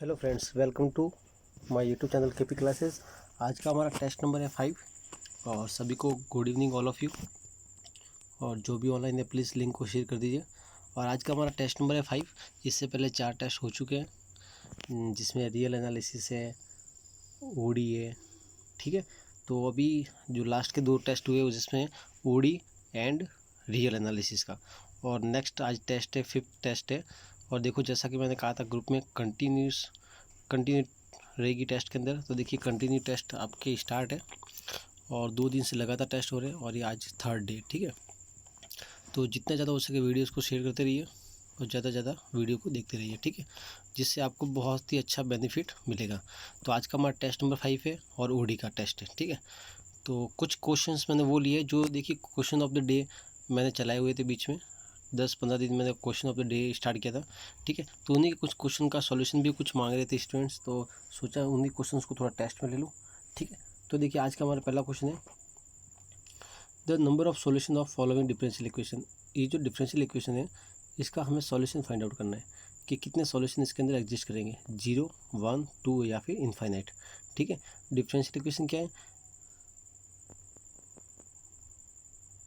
Hello friends, welcome to my YouTube channel KP classes. आज का हमारा टेस्ट नंबर है 5 और सभी को good evening all of you. और जो भी ऑनलाइन है प्लीज़ लिंक को शेयर कर दीजिए। और आज का हमारा टेस्ट नंबर है 5। इससे पहले 4 टेस्ट हो चुके हैं जिसमें रियल एनालिसिस है, ओडी है, ठीक है। तो अभी जो लास्ट के 2 टेस्ट हुए जिसमें ओडी एंड रियल एनालिसिस का, और नेक्स्ट आज टेस्ट है 5th टेस्ट है। और देखो, जैसा कि मैंने कहा था ग्रुप में कंटिन्यू रहेगी टेस्ट के अंदर। तो देखिए, कंटिन्यू टेस्ट आपके स्टार्ट है और 2 दिन से लगातार टेस्ट हो रहे हैं और ये आज 3rd डे, ठीक है। तो जितना ज़्यादा हो सके वीडियोस को शेयर करते रहिए और ज़्यादा से ज़्यादा वीडियो को देखते रहिए, ठीक है, जिससे आपको बहुत ही अच्छा बेनिफिट मिलेगा। तो आज का हमारा टेस्ट नंबर 5 है और ओडी का टेस्ट है, ठीक है। तो कुछ क्वेश्चंस मैंने वो लिए जो, देखिए, क्वेश्चन ऑफ द डे मैंने चलाए हुए थे बीच में 10-15 दिन मैंने question of the day start किया था, ठीक है। तो उन्हीं के कुछ क्वेश्चन का सॉल्यूशन भी कुछ मांग रहे थे स्टूडेंट्स, तो सोचा उन्हीं क्वेश्चंस को थोड़ा टेस्ट में ले लूँ, ठीक है। तो देखिए, आज का हमारा पहला क्वेश्चन है, the number of solution of following differential equation. ये जो डिफरेंशियल इक्वेशन है इसका हमें सॉल्यूशन फाइंड आउट करना है कि कितने सॉल्यूशन इसके अंदर एग्जिस्ट करेंगे, 0, 1, 2 या फिर इनफाइनाइट, ठीक है। डिफरेंशियल इक्वेशन क्या है,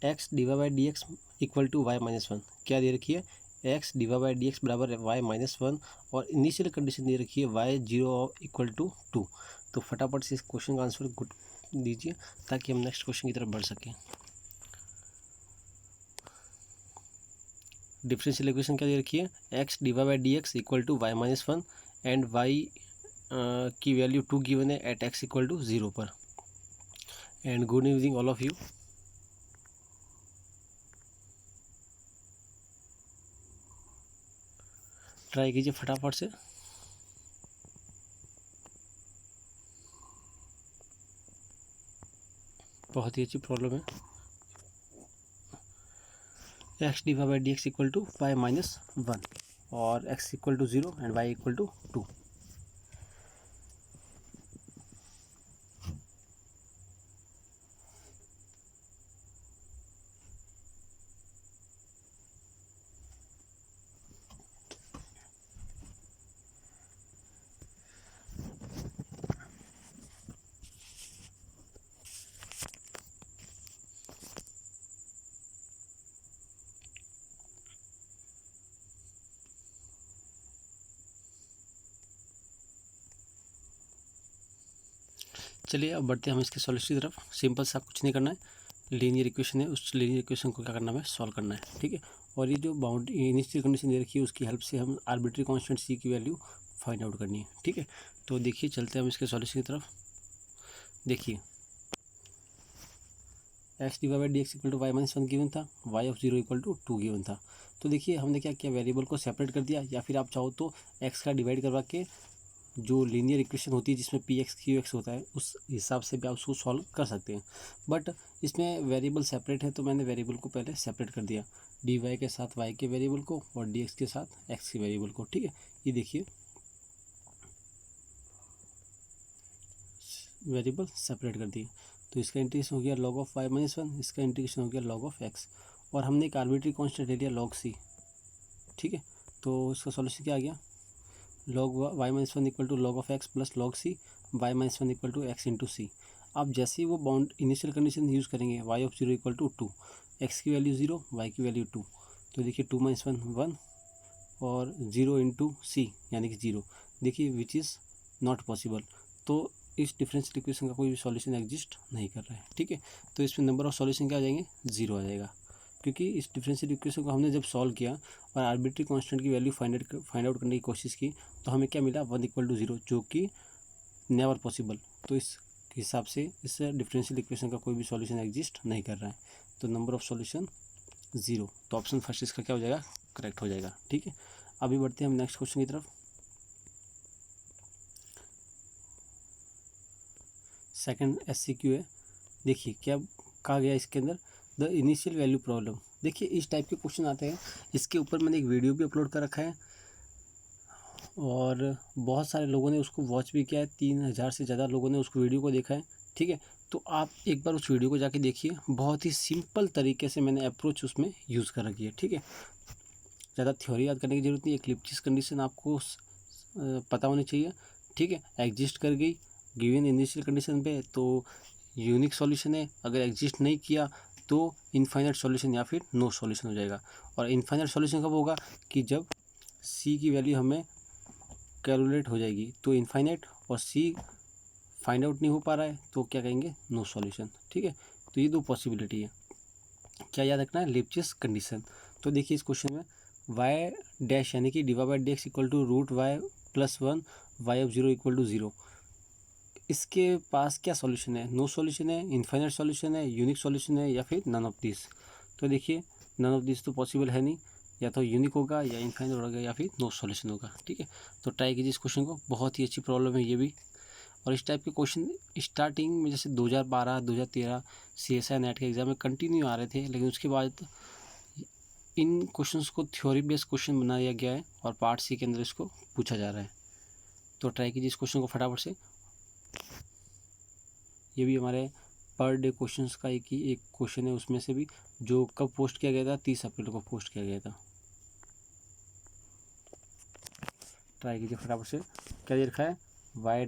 X divide by D x equal to Y minus 1। क्या दे रखी है, X divide by D X बराबर वाई माइनस 1, और इनिशियल कंडीशन दे रखी है वाई 0 इक्वल टू 2। तो फटाफट से इस क्वेश्चन का आंसर गुड दीजिए ताकि हम नेक्स्ट क्वेश्चन की तरफ बढ़ सकें। डिफरेंशियल इक्वेशन क्या दे रखी है, X divide by D x equal to Y minus 1 and Y की वैल्यू 2 गिवन है एट एक्स इक्वल टू 0 पर। And good evening all of you. Try कीजिए फटाफट से। बहुत ही अच्छी प्रॉब्लम है। X divide by D x equal to Y minus 1 और X equal to 0 and Y equal to 2। चलिए अब बढ़ते हैं हम इसके सॉल्यूशन की तरफ। सिंपल सा, कुछ नहीं करना है, लीनियर इक्वेशन है, उस लीनियर इक्वेशन को क्या करना है, सॉल्व करना है, ठीक है। और ये जो बाउंड्री इनिशियल कंडीशन दे रखी है उसकी हेल्प से हम आर्बिट्री कांस्टेंट सी की वैल्यू फाइंड आउट करनी है, ठीक है। तो देखिए, चलते हैं हम इसके सॉल्यूशन की तरफ। देखिए, x divide by D x equal to Y minus 1 given था, y of 0 equal to 2 given था। तो देखिए, हमने क्या किया, वेरिएबल को सेपरेट कर दिया, या फिर आप चाहो तो एक्स का डिवाइड करवा के जो लीनियर इक्वेशन होती है जिसमें पी एक्स क्यू एक्स होता है उस हिसाब से भी आप उसको सॉल्व कर सकते हैं। बट इसमें वेरिएबल सेपरेट है तो मैंने वेरिएबल को पहले सेपरेट कर दिया, डी वाई के साथ वाई के वेरिएबल को और डी एक्स के साथ एक्स के वेरिएबल को, ठीक है। ये देखिए, वेरिएबल सेपरेट कर दिए। तो इसका इंटीग्रेशन हो गया log ऑफ वाई माइनस 1, इसका इंटीग्रेशन हो गया log ऑफ एक्स, और हमने एक आर्बिट्री कांस्टेंट ले लिया log सी, ठीक है। तो इसका सॉल्यूशन क्या आ गया, log y minus 1 equal to log of x plus log c, y minus 1 equal to x into c. अब जैसे ही वो बाउंड इनिशियल कंडीशन यूज़ करेंगे, y of 0 equal to 2, x की वैल्यू 0, वाई की वैल्यू 2। तो देखिए 2 माइनस 1 1 और 0 इंटू सी यानी कि 0। देखिए विच इज़ नॉट पॉसिबल। तो इस डिफरेंशियल इक्वेशन का कोई भी सॉल्यूशन एग्जिस्ट नहीं कर रहा है, ठीक है। तो इसमें नंबर ऑफ सॉल्यूशन क्या आ जाएंगे, 0 आ जाएगा, क्योंकि इस डिफरेंशियल इक्वेशन को हमने जब सॉल्व किया और आर्बिट्री कांस्टेंट की वैल्यू फाइंड आउट करने की कोशिश की तो हमें क्या मिला, 1 इक्वल टू 0, जो कि नेवर पॉसिबल। तो इस हिसाब से इस डिफरेंशियल इक्वेशन का कोई भी सॉल्यूशन एग्जिस्ट नहीं कर रहा है। तो नंबर ऑफ सॉल्यूशन 0। तो ऑप्शन फर्स्ट इसका क्या हो जाएगा, करेक्ट हो जाएगा, ठीक है। अभी बढ़ते हैं हम नेक्स्ट क्वेश्चन की तरफ। सेकंड SCQ है। देखिए क्या कहा गया इसके अंदर, द इनिशियल वैल्यू प्रॉब्लम। देखिए इस टाइप के क्वेश्चन आते हैं, इसके ऊपर मैंने एक वीडियो भी अपलोड कर रखा है और बहुत सारे लोगों ने उसको वॉच भी किया है, 3000 से ज़्यादा लोगों ने उस वीडियो को देखा है, ठीक है। तो आप एक बार उस वीडियो को जाके देखिए, बहुत ही सिंपल तरीके से मैंने अप्रोच उसमें यूज़ कर रखी है, ठीक है। ज़्यादा थ्योरी याद करने की जरूरत नहीं है, एक लिप्टिस कंडीशन आपको पता होनी चाहिए, ठीक है। एग्जिस्ट कर गई गिवन इनिशियल कंडीशन पे तो यूनिक सॉल्यूशन है, अगर एग्जिस्ट नहीं किया तो इनफाइनाइट सॉल्यूशन या फिर नो सॉल्यूशन हो जाएगा। और इनफाइनाइट सॉल्यूशन कब होगा कि जब सी की वैल्यू हमें कैलकुलेट हो जाएगी, तो इनफाइनाइट और सी फाइंड आउट नहीं हो पा रहा है तो क्या कहेंगे, नो सॉल्यूशन, ठीक है। तो ये दो पॉसिबिलिटी है, क्या याद रखना है, लिप्सिस कंडीशन। तो देखिए इस क्वेश्चन में वाई डैश यानी कि divide by D x equal to root Y plus one Y of zero equal to zero, इसके पास क्या सॉल्यूशन है, नो सॉल्यूशन है, इनफाइनाइट सॉल्यूशन है, यूनिक सॉल्यूशन है या फिर नन ऑफ दिस। तो देखिए नन ऑफ दिस तो पॉसिबल है नहीं, या तो यूनिक होगा या इनफाइनाइट होगा या फिर नो सॉल्यूशन होगा, ठीक है। तो ट्राई कीजिए इस क्वेश्चन को, बहुत ही अच्छी प्रॉब्लम है ये भी। और इस टाइप के क्वेश्चन स्टार्टिंग में जैसे 2012 2013 CSI नेट के एग्जाम में कंटिन्यू आ रहे थे, लेकिन उसके बाद इन क्वेश्चंस को थ्योरी बेस्ड क्वेश्चन बनाया गया है और पार्ट सी के अंदर इसको पूछा जा रहा है। तो ट्राई कीजिए इस क्वेश्चन को फटाफट से। ये भी हमारे पर डे क्वेश्चंस का एक क्वेश्चन है, उसमें से भी जो कब पोस्ट किया गया था, 30 अप्रैल को पोस्ट किया गया था। ट्राई कीजिए फटाफट से। क्या दे रखा है, Y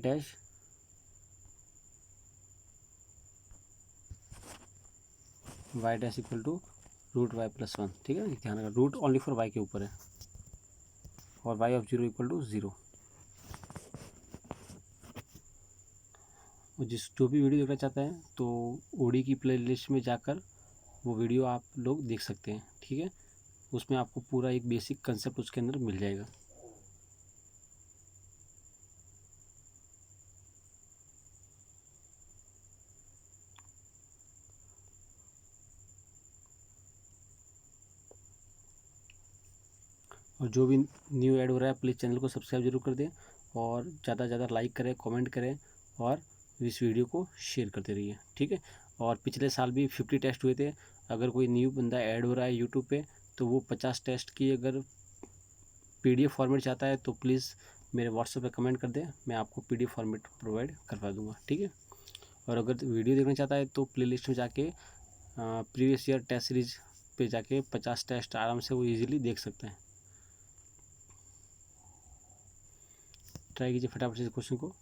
dash equal to root Y plus one, ठीक है ना, ध्यान रखा रूट ओनली फॉर वाई के ऊपर है, और Y of zero equal to zero. जो भी वीडियो देखना चाहता है तो ओडी की प्लेलिस्ट में जाकर वो वीडियो आप लोग देख सकते हैं, ठीक है। उसमें आपको पूरा एक बेसिक कंसेप्ट उसके अंदर मिल जाएगा। और जो भी न्यू ऐड हो रहा है प्लीज़ चैनल को सब्सक्राइब जरूर कर दें, और ज़्यादा से ज़्यादा लाइक करें, कमेंट करें, और इस वीडियो को शेयर करते रहिए, ठीक है। और पिछले साल भी 50 टेस्ट हुए थे, अगर कोई न्यू बंदा ऐड हो रहा है यूट्यूब पे तो वो 50 टेस्ट की अगर PDF फॉर्मेट चाहता है तो प्लीज़ मेरे व्हाट्सएप पे कमेंट कर दें, मैं आपको PDF फॉर्मेट प्रोवाइड करवा दूँगा, ठीक है। और अगर वीडियो देखना चाहता है तो प्लेलिस्ट में जाके प्रीवियस ईयर टेस्ट सीरीज पे जाके 50 टेस्ट आराम से वो इजीली देख सकते हैं। ट्राई कीजिए फटाफट से इस क्वेश्चन को।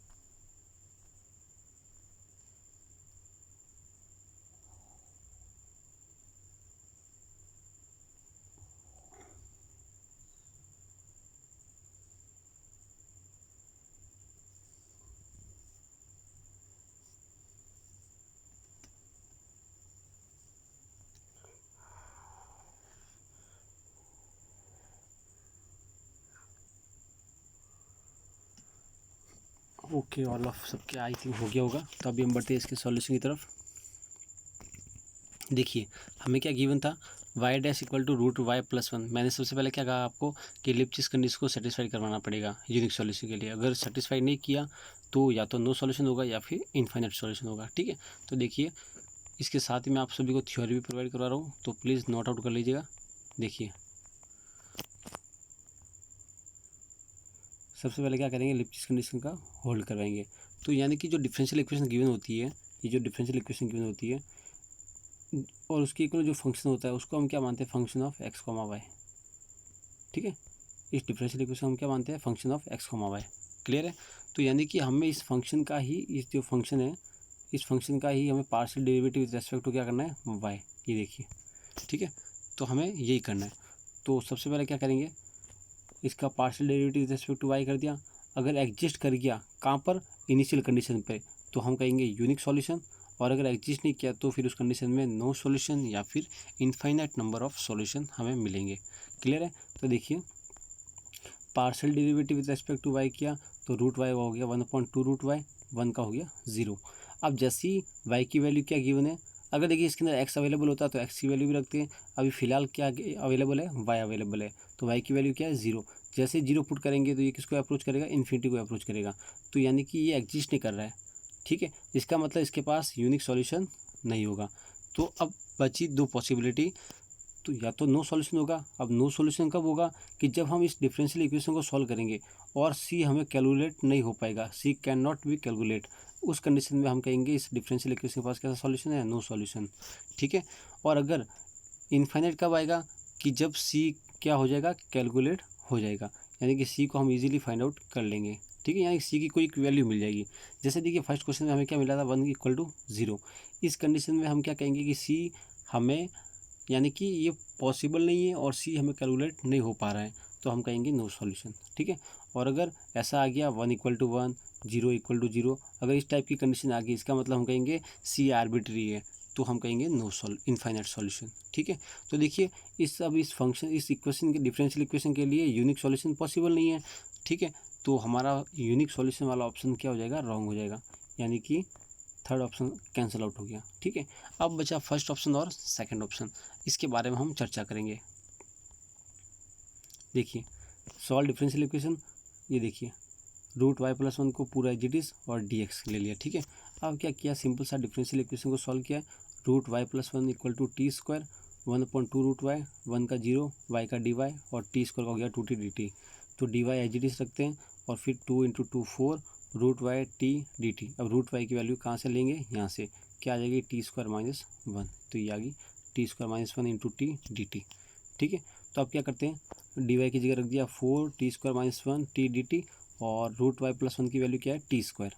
ओके, ऑल ऑफ सबके आई थिंक हो गया होगा। तो अभी हम बढ़ते हैं इसके सॉल्यूशन की तरफ। देखिए हमें क्या गिवन था, Y dash equal to root Y plus one. मैंने सबसे पहले क्या कहा आपको कि लिप्सिस कंडीशन को सेटिस्फाई करवाना पड़ेगा यूनिक सॉल्यूशन के लिए। अगर सेटिस्फाई नहीं किया तो या तो नो सॉल्यूशन होगा या फिर इनफाइनाइट सॉल्यूशन होगा, ठीक है। तो देखिए इसके साथ ही मैं आप सभी को थ्योरी भी प्रोवाइड करवा रहा हूँ, तो प्लीज़ नोट आउट कर लीजिएगा। देखिए सबसे पहले क्या करेंगे, लिप्सिस कंडीशन का होल्ड करवाएंगे। तो यानी कि जो डिफरेंशियल इक्वेशन गिवन होती है, ये जो डिफरेंशियल इक्वेशन गिवन होती है और उसके इक्वल जो फंक्शन होता है उसको हम क्या मानते हैं, function of X comma Y, ठीक है। इस डिफरेंशियल इक्वेशन हम क्या मानते हैं, function of X comma Y. Clear है। तो यानी कि हमें इस फंक्शन का ही, इस जो फंक्शन है इस फंक्शन का ही हमें partial derivative with respect to क्या करना है, वाई। ये देखिए, ठीक है। तो हमें यही करना है। तो सबसे पहले क्या करेंगे, इसका partial derivative with respect to Y कर दिया। अगर एग्जिस्ट कर गया कहाँ पर, इनिशियल कंडीशन पे, तो हम कहेंगे यूनिक सॉल्यूशन। और अगर एग्जिस्ट नहीं किया तो फिर उस कंडीशन में नो सॉल्यूशन या फिर इनफाइनाइट नंबर ऑफ सॉल्यूशन हमें मिलेंगे। क्लियर है। तो देखिए partial derivative with respect to Y किया तो रूट वाई हो गया 1/2 रूट वाई, 1 का हो गया 0। अब जैसे ही वाई की वैल्यू क्या गिवन है, अगर देखिए इसके अंदर एक्स अवेलेबल होता है तो एक्स की वैल्यू भी रखते हैं। अभी फिलहाल क्या अवेलेबल है, वाई अवेलेबल है, तो वाई की वैल्यू क्या है, 0। जैसे 0 पुट करेंगे तो ये किसको अप्रोच करेगा, इन्फिनिटी को अप्रोच करेगा। तो यानी कि ये एग्जिस्ट नहीं कर रहा है, ठीक है। इसका मतलब इसके पास यूनिक सॉल्यूशन नहीं होगा। तो अब बची दो पॉसिबिलिटी, तो या तो नो सॉल्यूशन होगा। अब नो सॉल्यूशन कब होगा, कि जब हम इस डिफरेंशियल इक्वेशन को सॉल्व करेंगे और सी हमें कैलकुलेट नहीं हो पाएगा, सी कैन नॉट बी कैलकुलेट। उस कंडीशन में हम कहेंगे इस डिफरेंशियल इक्वेशन के पास कैसा सॉल्यूशन है, नो सॉल्यूशन, ठीक है। और अगर इनफाइनाइट कब आएगा, कि जब सी क्या हो जाएगा, कैलकुलेट हो जाएगा। यानी कि सी को हम इजीली फाइंड आउट कर लेंगे, ठीक है। यानी कि सी की कोई वैल्यू मिल जाएगी। जैसे देखिए फर्स्ट क्वेश्चन में हमें क्या मिला था, 1 = 0। इस कंडीशन में हम क्या कहेंगे कि सी हमें, यानी कि ये पॉसिबल नहीं है और सी हमें कैलकुलेट नहीं हो पा रहा है, तो हम कहेंगे नो सॉल्यूशन, ठीक है। और अगर ऐसा आ गया 1 = 1, 0 = 0, अगर इस टाइप की कंडीशन आ गई, इसका मतलब हम कहेंगे सी आर्बिट्री है, तो हम कहेंगे नो इनफाइनाइट सॉल्यूशन, ठीक है। तो देखिए इस फंक्शन, इस इक्वेशन के, डिफरेंशियल इक्वेशन के लिए यूनिक सॉल्यूशन पॉसिबल नहीं है, ठीक है। तो हमारा यूनिक सॉल्यूशन वाला ऑप्शन क्या हो जाएगा, रॉन्ग हो जाएगा, यानी कि थर्ड ऑप्शन कैंसिल आउट हो गया, ठीक है। अब बचा फर्स्ट ऑप्शन और सेकंड ऑप्शन, इसके बारे में हम चर्चा करेंगे। देखिए सॉल्व डिफरेंशियल इक्वेशन, ये देखिए √y+1 को पूरा एज इट इज और dx ले लिया, ठीक है। अब क्या किया, सिंपल सा डिफरेंशियल इक्वेशन को सॉल्व किया। √y+1 = t², 1/2 1 का 0, y का dy और t² का हो गया 2t dt। तो dy एज इट इज रखते हैं और फिर 2 × 2 4 √y t dt। अब √y की वैल्यू कहाँ से लेंगे, यहाँ से क्या आ जाएगी, t² - 1, तो ये आ गई t² - 1 × t dt, ठीक है। तो अब क्या करते हैं, dy की जगह रख दिया 4 t² - 1 t dt और √y+1 की वैल्यू क्या है, t²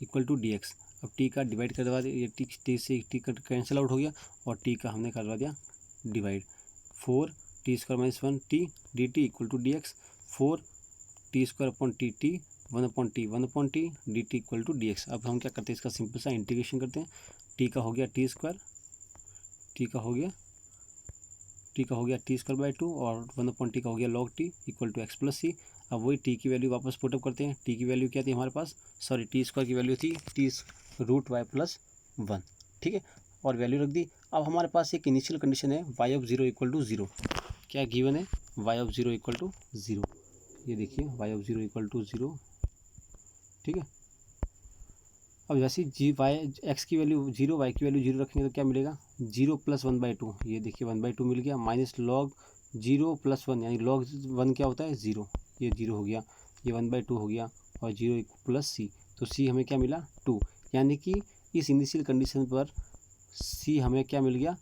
= dx। अब t का डिवाइड करवा दिया, ये t से t कैंसिल आउट हो गया और t का हमने करवा दिया divide, 4 t² - 1 t dt = dx, 4 t² t 1/t 1/t dt = dx। अब हम क्या करते हैं, इसका सिंपल सा इंटीग्रेशन करते हैं। t का हो गया t², t का हो गया t²/2 और 1/t का हो गया log t = x + c। अब वही t की वैल्यू वापस पुटअप करते हैं। t की वैल्यू क्या थी हमारे पास, सॉरी t² की वैल्यू थी √y+1, ठीक है, और वैल्यू रख दी। अब हमारे पास एक इनिशियल कंडीशन है y = 0, क्या गिवन है, y = 0, ये देखिए y = 0, ठीक है। अब जैसे x की वैल्यू 0, y की वैल्यू 0 रखेंगे तो क्या मिलेगा, 0 + 1/2, ये देखिए 1/2 मिल गया, माइनस log 0 + 1, यानी log 1 क्या होता है, 0, ये 0 हो गया, ये 1/2 हो गया और 0 + c, तो c हमें क्या मिला, 2, यानी कि इस इनिशियल कंडीशन पर c हमें क्या मिल गया,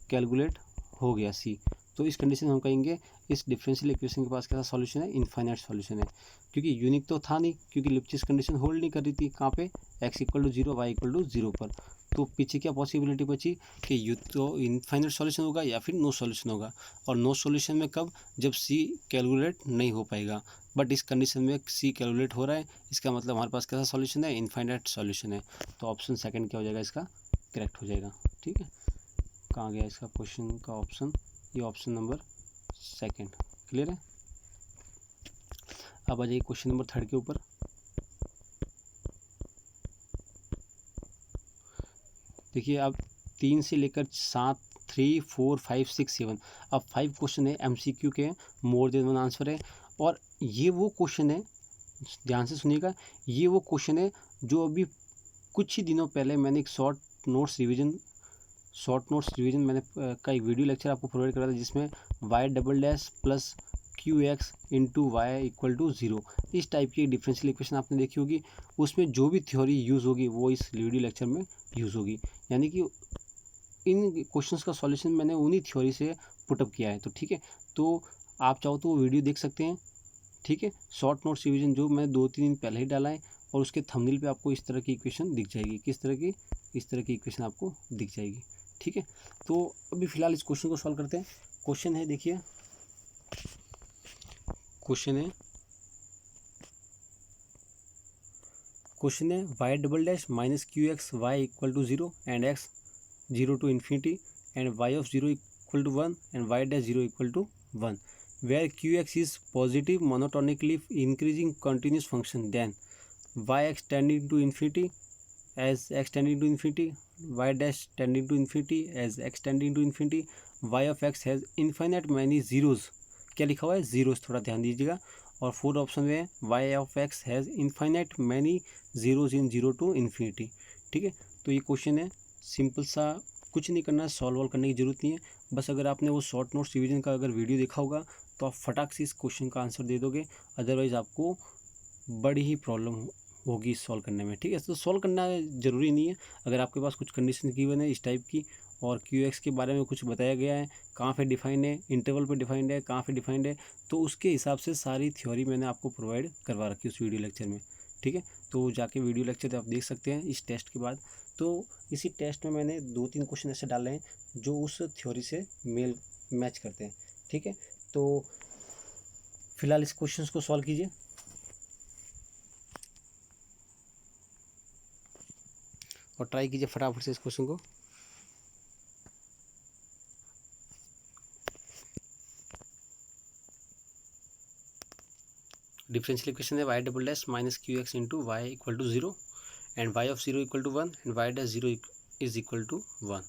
कैलकुलेट हो गया c। तो इस कंडीशन में हम कहेंगे इस डिफरेंशियल इक्वेशन के पास कैसा सॉल्यूशन है, इनफाइनाइट सॉल्यूशन है, क्योंकि यूनिक तो था नहीं, क्योंकि लिप्सिस कंडीशन होल्ड नहीं कर रही थी, कहाँ पे, x = 0 y = 0 पर। तो पीछे क्या पॉसिबिलिटी बची कि यू तो इनफाइनाइट सॉल्यूशन होगा या फिर नो सॉल्यूशन होगा, और नो सॉल्यूशन में कब, जब c कैलकुलेट नहीं हो पाएगा। बट इस कंडीशन में c कैलकुलेट हो रहा है, इसका मतलब हमारे पास कैसा सॉल्यूशन है, इनफाइनाइट सॉल्यूशन है। तो ऑप्शन सेकंड क्या हो जाएगा, इसका करेक्ट हो जाएगा, ठीक है। कहाँ गया इसका क्वेश्चन का ऑप्शन, ये ऑप्शन नंबर सेकंड, क्लियर है। अब आ जाइए क्वेश्चन नंबर थर्ड के ऊपर। देखिए अब 3 से लेकर 7, 3, 4, 5, 6, 7, अब 5 क्वेश्चन है MCQ के, मोर देन वन आंसर है। और ये वो क्वेश्चन है, ध्यान से सुनिएगा, ये वो क्वेश्चन है जो अभी कुछ ही दिनों पहले मैंने एक शॉर्ट नोट्स रिवीजन मैंने का एक वीडियो लेक्चर आपको प्रोवाइड करा था, जिसमें y" + qx × y = 0, इस टाइप की डिफरेंशियल इक्वेशन आपने देखी होगी। उसमें जो भी थ्योरी यूज़ होगी वो इस वीडियो लेक्चर में यूज़ होगी, यानी कि इन क्वेश्चंस का सॉल्यूशन मैंने उन्हीं थ्योरी से पुटअप किया है, तो ठीक है। तो आप चाहो तो वो वीडियो देख सकते हैं, ठीक है। शॉर्ट नोट्स रिवीजन जो मैं 2-3 दिन पहले ही डाला है, और उसके थंबनेल पे आपको इस तरह की इक्वेशन दिख जाएगी, किस तरह की, इस तरह की इक्वेशन आपको दिख जाएगी, ठीक है। तो अभी फिलहाल इस क्वेश्चन को सॉल्व करते हैं। क्वेश्चन है, देखिए क्वेश्चन है y" - qx y = 0 and x 0 to infinity and y of 0 = 1 and y dash 0 = 1, where qx is positive monotonically increasing continuous function, then yx tending to infinity as x tending to infinity, y dash tending to infinity as x tending to infinity, y of x has infinite many zeros, क्या लिखा हुआ है, zeros, थोड़ा ध्यान दीजिएगा। और fourth option में y of x has infinite many zeros in 0 to infinity, ठीक है। तो ये क्वेश्चन है, सिंपल सा, कुछ नहीं करना है, सॉल्व करने की ज़रूरत नहीं है। बस अगर आपने वो शॉर्ट नोट्स रिवीजन का अगर वीडियो देखा होगा तो आप फटाक से इस क्वेश्चन का आंसर दे दोगे, अदरवाइज़ आपको बड़ी ही प्रॉब्लम होगी सॉल्व करने में, ठीक है। तो सॉल्व करना ज़रूरी नहीं है, अगर आपके पास कुछ कंडीशन गिवन है इस टाइप की और क्यू एक्स के बारे में कुछ बताया गया है, कहाँ पे डिफाइंड है, इंटरवल पे डिफाइंड है, कहाँ पे डिफाइंड है, तो उसके हिसाब से सारी थ्योरी मैंने आपको प्रोवाइड करवा रखी है उस वीडियो लेक्चर में। ठीक है, तो जाके वीडियो लेक्चर आप देख सकते हैं इस टेस्ट के बाद। तो इसी टेस्ट में मैंने 2-3 क्वेश्चन ऐसे डाले हैं जो उस थ्योरी से मेल मैच करते हैं। ठीक है, तो फिलहाल इस क्वेश्चन को सॉल्व कीजिए और ट्राई कीजिए फटाफट से इस क्वेश्चन को। डिफरेंशियल इक्वेशन है y double dash minus Q X into Y equal to 0 and y of 0 equal to 1 and y dash 0 is equal to 1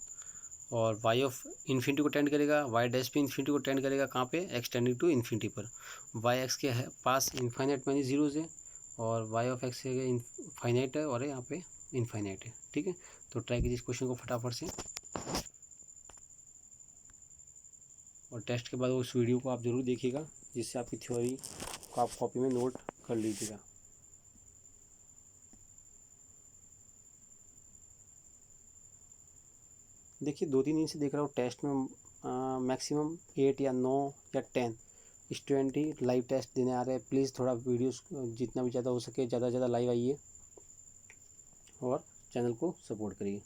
और y ऑफ इन्फिनिटी को टेंड करेगा, y डैश भी इन्फिनिटी को tend करेगा, कहाँ पे, x tending to infinity पर। y x के पास इनफाइनाइट माइनस जीरोज है और y ऑफ x इनफाइनाइट है और यहाँ पे इनफाइनाइट है। ठीक है, तो ट्राई कीजिए इस क्वेश्चन को फटाफट से और टेस्ट के बाद उस वीडियो को आप ज़रूर देखिएगा जिससे आपकी थ्योरी को आप कॉपी में नोट कर लीजिएगा। देखिए 2-3 दिन से देख रहा हूँ टेस्ट में मैक्सिमम 8 या 9 या 10 स्टूडेंट ही लाइव टेस्ट देने आ रहे हैं। प्लीज़ थोड़ा वीडियोस जितना भी ज़्यादा हो सके ज़्यादा से ज़्यादा लाइव आइए और चैनल को सपोर्ट करिए।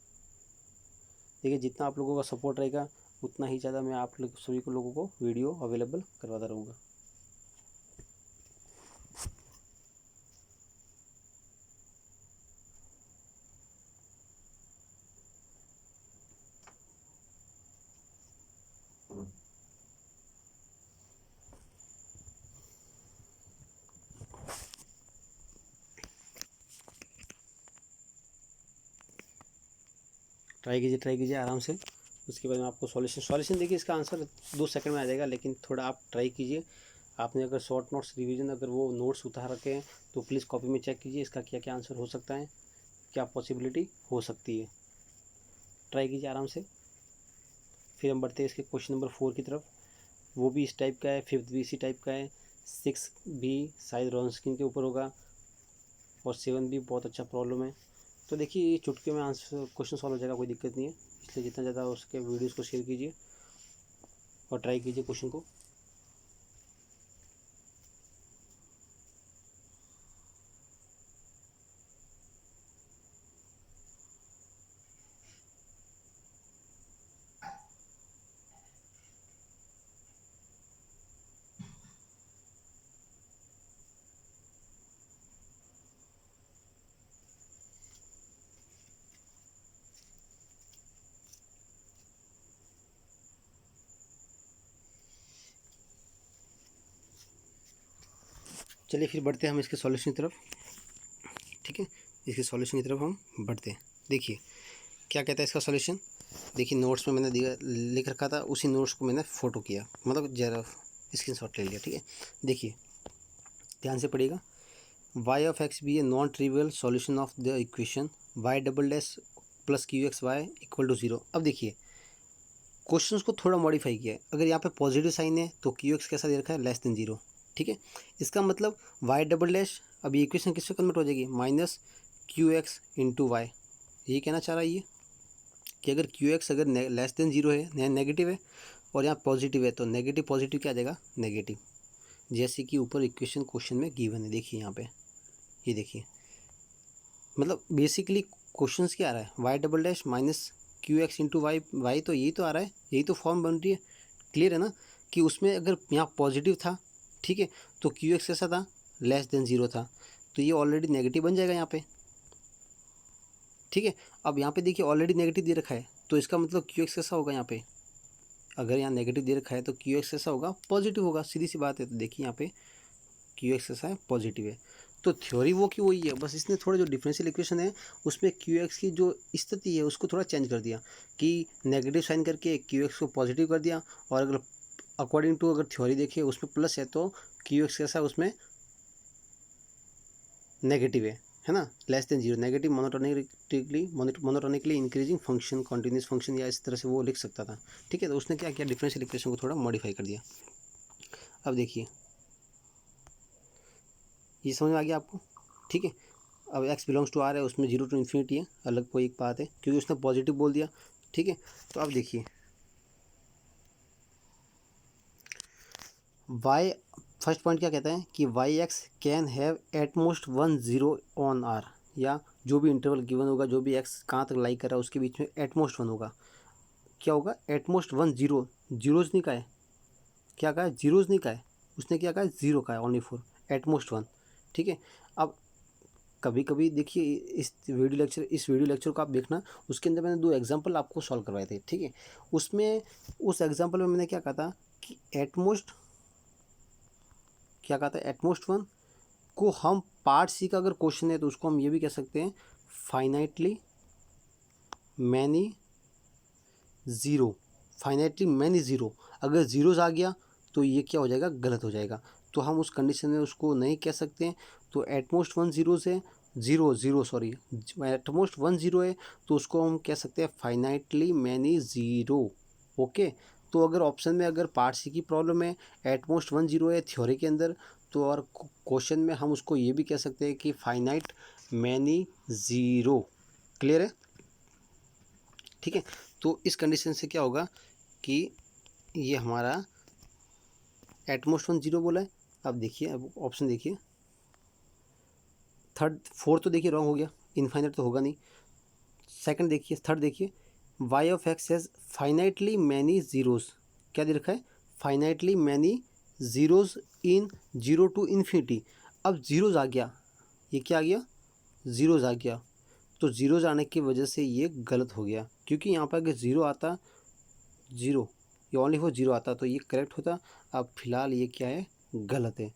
देखिए जितना आप लोगों का सपोर्ट रहेगा उतना ही ज़्यादा मैं आप लोग सभी को लोगों को वीडियो अवेलेबल करवाता रहूँगा। ट्राई कीजिए आराम से। उसके बाद में आपको सॉल्यूशन देखिए इसका आंसर 2 सेकंड में आ जाएगा, लेकिन थोड़ा आप ट्राई कीजिए। आपने अगर शॉर्ट नोट्स रिवीजन अगर वो नोट्स उतार रखे हैं तो प्लीज़ कॉपी में चेक कीजिए इसका क्या क्या आंसर हो सकता है, क्या पॉसिबिलिटी हो सकती है। ट्राई कीजिए आराम से। फिर हम बढ़ते हैं इसके क्वेश्चन नंबर 4 की तरफ। वो भी इस टाइप का है, 5th भी इसी टाइप का है, 6 भी शायद रॉन्स्किन के ऊपर होगा और 7 भी बहुत अच्छा प्रॉब्लम है। तो देखिए ये चुटकी में आंसर क्वेश्चन सॉल्व हो जाएगा, कोई दिक्कत नहीं है। इसलिए जितना ज़्यादा उसके वीडियोस को शेयर कीजिए और ट्राई कीजिए क्वेश्चन को। चलिए फिर बढ़ते हैं हम इसके सॉल्यूशन की तरफ। ठीक है, इसके सॉल्यूशन की तरफ हम बढ़ते हैं। देखिए क्या कहता है इसका सॉल्यूशन। देखिए नोट्स में मैंने लिख रखा था, उसी नोट्स को मैंने फ़ोटो किया, मतलब जरा स्क्रीनशॉट ले लिया। ठीक है, देखिए ध्यान से पढ़िएगा। y of x be a non trivial solution of the equation y double dash plus Q X Y equal to 0। अब देखिए क्वेश्चंस को थोड़ा मॉडिफाई किया है। अगर यहाँ पे पॉजिटिव साइन है तो क्यू एक्स कैसा दे रखा है, लेस देन 0। ठीक है, इसका मतलब y डबल डैश, अब ये इक्वेशन किससे कन्वर्ट हो जाएगी, minus Q X into Y. यही कहना चाह रहा है ये कि अगर क्यू एक्स अगर लेस देन 0 है, नेगेटिव है, और यहाँ पॉजिटिव है, तो नेगेटिव पॉजिटिव क्या आ जाएगा, नेगेटिव। जैसे कि ऊपर इक्वेशन क्वेश्चन में गिवन है, देखिए यहाँ पे, ये देखिए, मतलब बेसिकली क्वेश्चंस क्या आ रहा है, Y double dash minus Q X into Y, Y तो यही तो आ रहा है, यही तो फॉर्म बन रही है। क्लियर है ना, कि उसमें अगर यहाँ पॉजिटिव था, ठीक है, तो क्यू एक्स कैसा था, लेस देन 0 था, तो ये ऑलरेडी नेगेटिव बन जाएगा यहाँ पे। ठीक है, अब यहाँ पे देखिए ऑलरेडी नेगेटिव दे रखा है, तो इसका मतलब क्यू एक्स कैसा होगा, यहाँ पे अगर यहाँ नेगेटिव दे रखा है तो क्यू एक्स कैसा होगा, पॉजिटिव होगा, सीधी सी बात है। तो देखिए यहाँ पे क्यू एक्स कैसा है, पॉजिटिव है। तो थ्योरी वो की वही है, बस इसने थोड़ा जो डिफरेंशियल इक्वेशन है उसमें क्यू एक्स की जो स्थिति है उसको थोड़ा चेंज कर दिया, कि नेगेटिव साइन करके क्यू एक्स को पॉजिटिव कर दिया, और अगर अकॉर्डिंग टू अगर थ्योरी देखिए उसमें प्लस है तो क्यू एक्स कैसा है, उसमें नेगेटिव है ना, less than 0, negative monotonically increasing function, continuous function, या इस तरह से वो लिख सकता था। ठीक है, तो उसने क्या किया, डिफरेंशियल इक्वेशन को थोड़ा मॉडिफाई कर दिया। अब देखिए ये समझ में आ गया आपको। ठीक है, अब x बिलोंग्स टू r है, उसमें 0 टू इन्फिनिटी है, अलग कोई एक बात है, क्योंकि उसने पॉजिटिव बोल दिया। ठीक है। तो अब देखिए वाई, फर्स्ट पॉइंट क्या कहता है कि Y X can have at most 1 0 on R, या जो भी इंटरवल गिवन होगा, जो भी एक्स कहाँ तक लाई कर रहा है उसके बीच में एट मोस्ट 1 होगा। क्या होगा? एट मोस्ट 1 0, जीरोज नहीं का है, क्या कहा है? जीरोज नहीं का है, उसने क्या कहा है? 0 का है, ओनली फॉर एट मोस्ट 1। ठीक है। अब कभी कभी देखिए इस वीडियो लेक्चर को आप देखना, उसके अंदर मैंने 2 एग्जांपल आपको सॉल्व करवाए थे। ठीक है। उसमें उस एग्जांपल में मैंने क्या कहा था कि एटमोस्ट, क्या कहा था? एटमोस्ट 1 को हम पार्ट सी का अगर क्वेश्चन है तो उसको हम ये भी कह सकते हैं finitely many zero, finitely many zero. अगर ज़ीरोज़ आ गया तो ये क्या हो जाएगा? गलत हो जाएगा। तो हम उस कंडीशन में उसको नहीं कह सकते हैं। तो एटमोस्ट 1 ज़ीरोज़ है, एटमोस्ट 1 ज़ीरो है, तो उसको हम कह सकते हैं फाइनाइटली मैनी ज़ीरो। ओके। तो अगर ऑप्शन में अगर पार्ट सी की प्रॉब्लम है, एटमोस्ट 1 ज़ीरो है थ्योरी के अंदर, तो और क्वेश्चन में हम उसको ये भी कह सकते हैं कि फाइनाइट मैनी ज़ीरो। क्लियर है? ठीक है। तो इस कंडीशन से क्या होगा कि ये हमारा एटमोस्ट 1 0 बोला है। अब देखिए, अब ऑप्शन देखिए, फोर्थ तो देखिए रॉन्ग हो गया, इनफाइनाइट तो होगा नहीं। सेकंड देखिए, थर्ड देखिए, Y of X has finitely many zeros. क्या दे रखा है? Finitely many zeros in 0 to infinity. अब ज़ीरोज़ आ गया, ये क्या आ गया? ज़ीरोज़ आ गया। तो ज़ीरोज़ आने की वजह से ये गलत हो गया, क्योंकि यहाँ पर अगर ज़ीरो आता, ज़ीरो, ये ओनली फॉर ज़ीरो आता तो ये करेक्ट होता। अब फिलहाल ये क्या है? गलत है।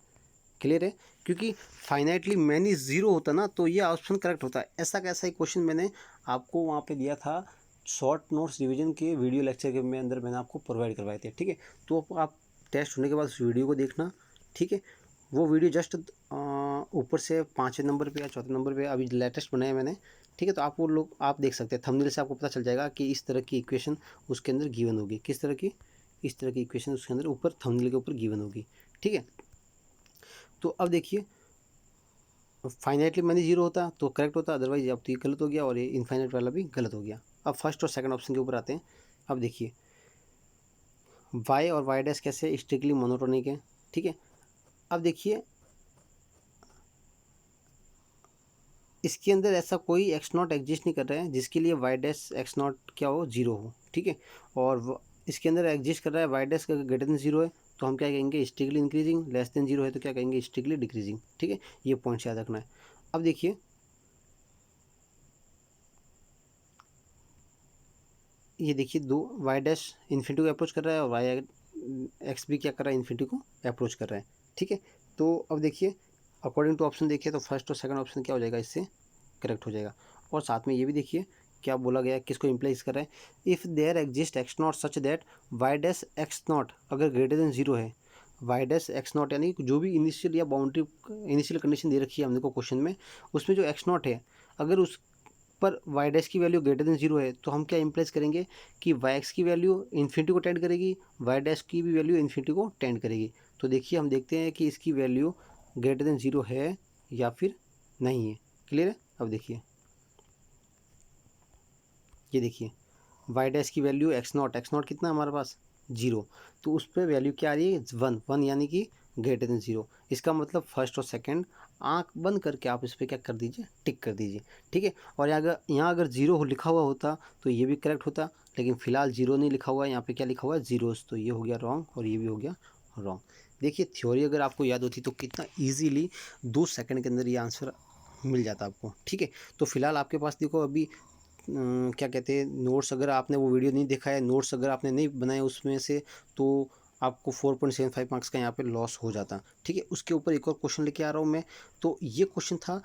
क्लियर है? क्योंकि फाइनाइटली मैनी ज़ीरो होता ना तो ये ऑप्शन करेक्ट होता है। ऐसा कैसा ही क्वेश्चन मैंने आपको वहाँ पे दिया था, शॉर्ट नोट्स रिवीजन के वीडियो लेक्चर के में अंदर मैंने आपको प्रोवाइड करवाए थे। ठीक है। तो आप टेस्ट होने के बाद उस वीडियो को देखना। ठीक है। वो वीडियो जस्ट ऊपर से 5वें नंबर पे या 4थे नंबर पे अभी लेटेस्ट बनाया मैंने। ठीक है। तो आप वो लोग आप देख सकते हैं, थंबनेल से आपको पता चल जाएगा कि इस तरह की इक्वेशन उसके अंदर गिवन होगी। किस तरह की? इस तरह की इक्वेशन उसके अंदर ऊपर थंबनेल के ऊपर गिवन होगी। ठीक है। तो अब देखिए, फाइनाइटली मैनी ज़ीरो होता तो करेक्ट होता, अदरवाइज अब तो ये गलत हो गया और ये इनफाइनाइट वाला भी गलत हो गया। अब फर्स्ट और सेकंड ऑप्शन के ऊपर आते हैं। अब देखिए वाई और वाई डैश कैसे स्ट्रिक्टली मोनोटोनिक है। ठीक है। अब देखिए इसके अंदर ऐसा कोई एक्स नॉट एग्जिस्ट नहीं कर रहा है जिसके लिए वाई डैश एक्स नॉट क्या हो? ज़ीरो हो। ठीक है। और इसके अंदर एग्जिस्ट कर रहा है वाई डैश का ग्रेटर देन ज़ीरो है तो हम क्या कहेंगे? Strictly increasing. Less than zero है तो क्या कहेंगे? Strictly decreasing. ठीक है। ये पॉइंट्स याद रखना है। अब देखिए ये देखिए दो, वाई डैश इन्फिनिटी को अप्रोच कर रहा है और वाई एक्स भी क्या कर रहा है? इन्फिनिटी को अप्रोच कर रहा है। ठीक है। तो अब देखिए अकॉर्डिंग टू ऑप्शन देखिए तो फर्स्ट और सेकंड ऑप्शन क्या हो जाएगा? इससे करेक्ट हो जाएगा। और साथ में ये भी देखिए क्या बोला गया है, किसको इम्प्लाइज कर रहा है? If there exist x naught such that Y dash X naught अगर ग्रेटर देन ज़ीरो है, वाई डैश एक्स नॉट यानी जो भी इनिशियल या बाउंड्री इनिशियल कंडीशन दे रखी है हमने को क्वेश्चन में, उसमें जो एक्स नॉट है अगर उस पर वाई डैश की वैल्यू ग्रेटर देन जीरो है तो हम क्या इम्प्लाइज करेंगे कि वाई एक्स की वैल्यू इन्फिनिटी को टेंड करेगी, वाई डैश की भी वैल्यू इन्फिनिटी को टेंड करेगी। तो देखिए हम देखते हैं कि इसकी वैल्यू ग्रेटर देन जीरो है या फिर नहीं है। क्लियर है? अब देखिए ये देखिए वाई डैश की वैल्यू एक्स नॉट कितना हमारे पास? जीरो। तो उस पर वैल्यू क्या आ रही है? वन, वन यानी कि ग्रेटर देन जीरो। इसका मतलब फर्स्ट और सेकंड आंख बंद करके आप इस पर क्या कर दीजिए? टिक कर दीजिए। ठीक है। और यहाँ अगर जीरो लिखा हुआ होता तो ये भी करेक्ट होता, लेकिन फिलहाल जीरो नहीं लिखा हुआ है, यहाँ पे क्या लिखा हुआ है? जीरोस। तो ये हो गया रॉन्ग और ये भी हो गया रॉन्ग। देखिए थ्योरी अगर आपको याद होती तो कितना ईजीली 2 सेकंड के अंदर ये आंसर मिल जाता आपको। ठीक है। तो फिलहाल आपके पास देखो अभी क्या कहते हैं, नोट्स अगर आपने वो वीडियो नहीं देखा है, नोट्स अगर आपने नहीं बनाए उसमें से, तो आपको 4.75 मार्क्स का यहाँ पे लॉस हो जाता। ठीक है। उसके ऊपर एक और क्वेश्चन लेके आ रहा हूँ मैं। तो ये क्वेश्चन था,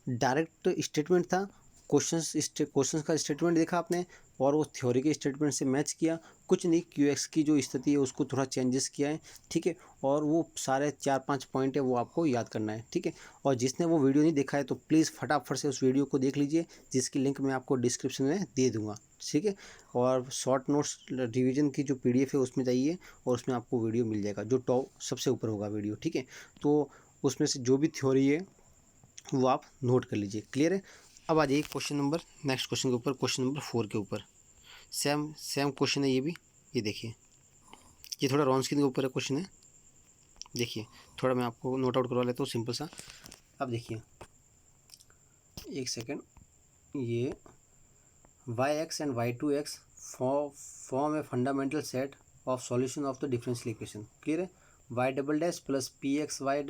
डायरेक्ट स्टेटमेंट था। क्वेश्चन का स्टेटमेंट देखा आपने और वो थ्योरी के स्टेटमेंट से मैच किया, कुछ नहीं, क्यू एक्स की जो स्थिति है उसको थोड़ा चेंजेस किया है। ठीक है। और वो सारे 4-5 पॉइंट है वो आपको याद करना है। ठीक है। और जिसने वो वीडियो नहीं देखा है तो प्लीज़ फटाफट से उस वीडियो को देख लीजिए, जिसकी लिंक मैं आपको डिस्क्रिप्शन में दे दूँगा। ठीक है। और शॉर्ट नोट्स रिवीजन की जो PDF है उसमें जाइए और उसमें आपको वीडियो मिल जाएगा, जो टॉप सबसे ऊपर होगा वीडियो। ठीक है। तो उसमें से जो भी थ्योरी है वो आप नोट कर लीजिए। क्लियर है? अब आ जाइए क्वेश्चन नंबर, नेक्स्ट क्वेश्चन के ऊपर, क्वेश्चन नंबर 4 के ऊपर। सेम क्वेश्चन है ये भी। ये देखिए, ये थोड़ा रॉन्स्की के ऊपर है क्वेश्चन है। देखिए थोड़ा मैं आपको नोट आउट करवा लेता हूँ सिंपल सा। अब देखिए एक सेकेंड, ये y(x) and y(2)(x) form a fundamental set of solution of the differential equation। Clear है? y double dash plus P X Y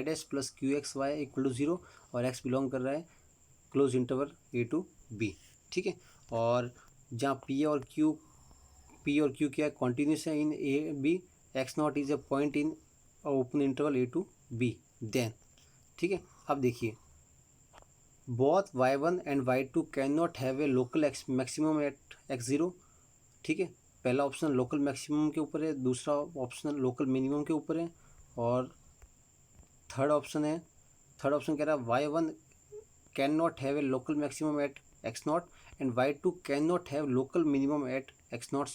dash plus Q X Y equal to 0 और x बिलोंग कर रहा है close interval a to b। ठीक है, और जहाँ p और q क्या है, कॉन्टीन्यूस है in a b, x naught is a point in open interval a to b then. ठीक है, अब देखिए both y1 and y2 can not have a local maximum at x0। ठीक है, पहला ऑप्शन लोकल मैक्सिमम के ऊपर है, दूसरा ऑप्शन लोकल मिनिमम के ऊपर है, और थर्ड ऑप्शन कह रहा है y1 can not have a local maximum at x0 and y2 can not have local minimum at x0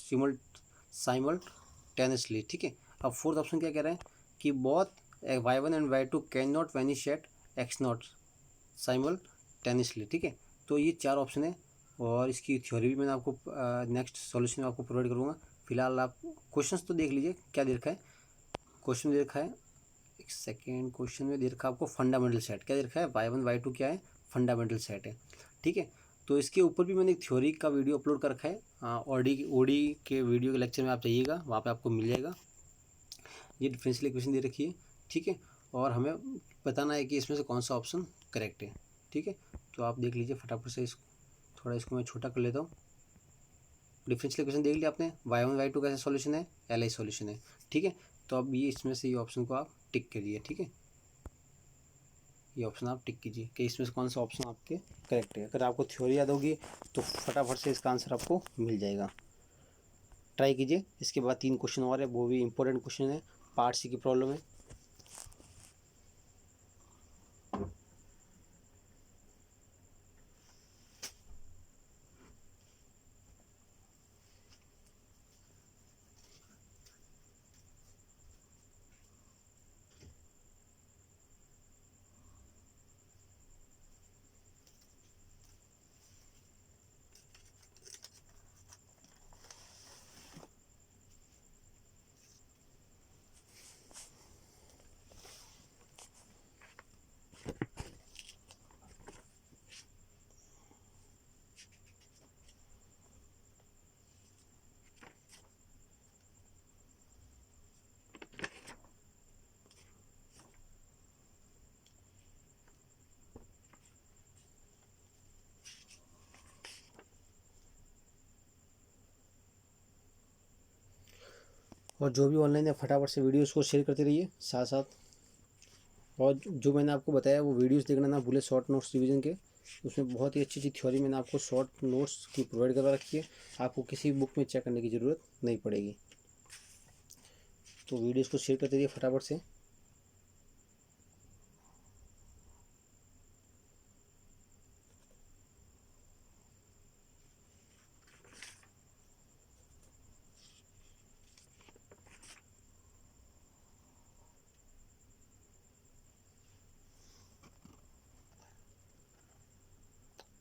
simultaneously. ठीक है, अब फोर्थ ऑप्शन क्या कह रहा है कि both y1 and y2 can not vanish at x0 simultaneously. ठीक है, तो ये चार ऑप्शन है और इसकी थ्योरी भी मैंने आपको नेक्स्ट सॉल्यूशन में आपको प्रोवाइड करूँगा। फिलहाल आप क्वेश्चंस तो देख लीजिए क्या दे रखा है। क्वेश्चन दे रखा है, एक सेकेंड, क्वेश्चन में दे रखा है आपको फंडामेंटल सेट। क्या दे रखा है? y1 y2 क्या है? फंडामेंटल सेट है। ठीक है, तो इसके ऊपर भी मैंने एक थ्योरी का वीडियो अपलोड कर रखा है। ओडी के वीडियो के लेक्चर में आप जाइएगा, वहाँ पे आपको मिल जाएगा। ये डिफरेंशियल इक्वेशन दे रखी है। ठीक है, और हमें बताना है कि इसमें से कौन सा ऑप्शन करेक्ट है। ठीक है, तो आप देख लीजिए फटाफट से। थोड़ा इसको मैं छोटा कर लेता हूँ। डिफरेंशियल इक्वेशन देख लिया आपने, y1 y2 कैसे सॉल्यूशन है? LI सॉल्यूशन है। ठीक है, तो अब ये इसमें से ये ऑप्शन को आप टिक करिए। ठीक है, ये ऑप्शन आप टिक कीजिए कि इसमें से कौन सा ऑप्शन आपके करेक्ट है। अगर आपको थ्योरी याद होगी तो फटाफट से इसका आंसर आपको मिल जाएगा। ट्राई कीजिए। इसके बाद 3 क्वेश्चन और है, वो भी इंपॉर्टेंट क्वेश्चन है, पार्ट सी की प्रॉब्लम है। और जो भी ऑनलाइन है फटाफट से वीडियोस को शेयर करते रहिए साथ साथ। और जो मैंने आपको बताया वो वीडियोस देखना ना भूले, शॉर्ट नोट्स रिवीजन के। उसमें बहुत ही अच्छी थ्योरी मैंने आपको शॉर्ट नोट्स की प्रोवाइड करवा रखी है, आपको किसी बुक में चेक करने की ज़रूरत नहीं पड़ेगी। तो वीडियोस को शेयर करते रहिए फटाफट से।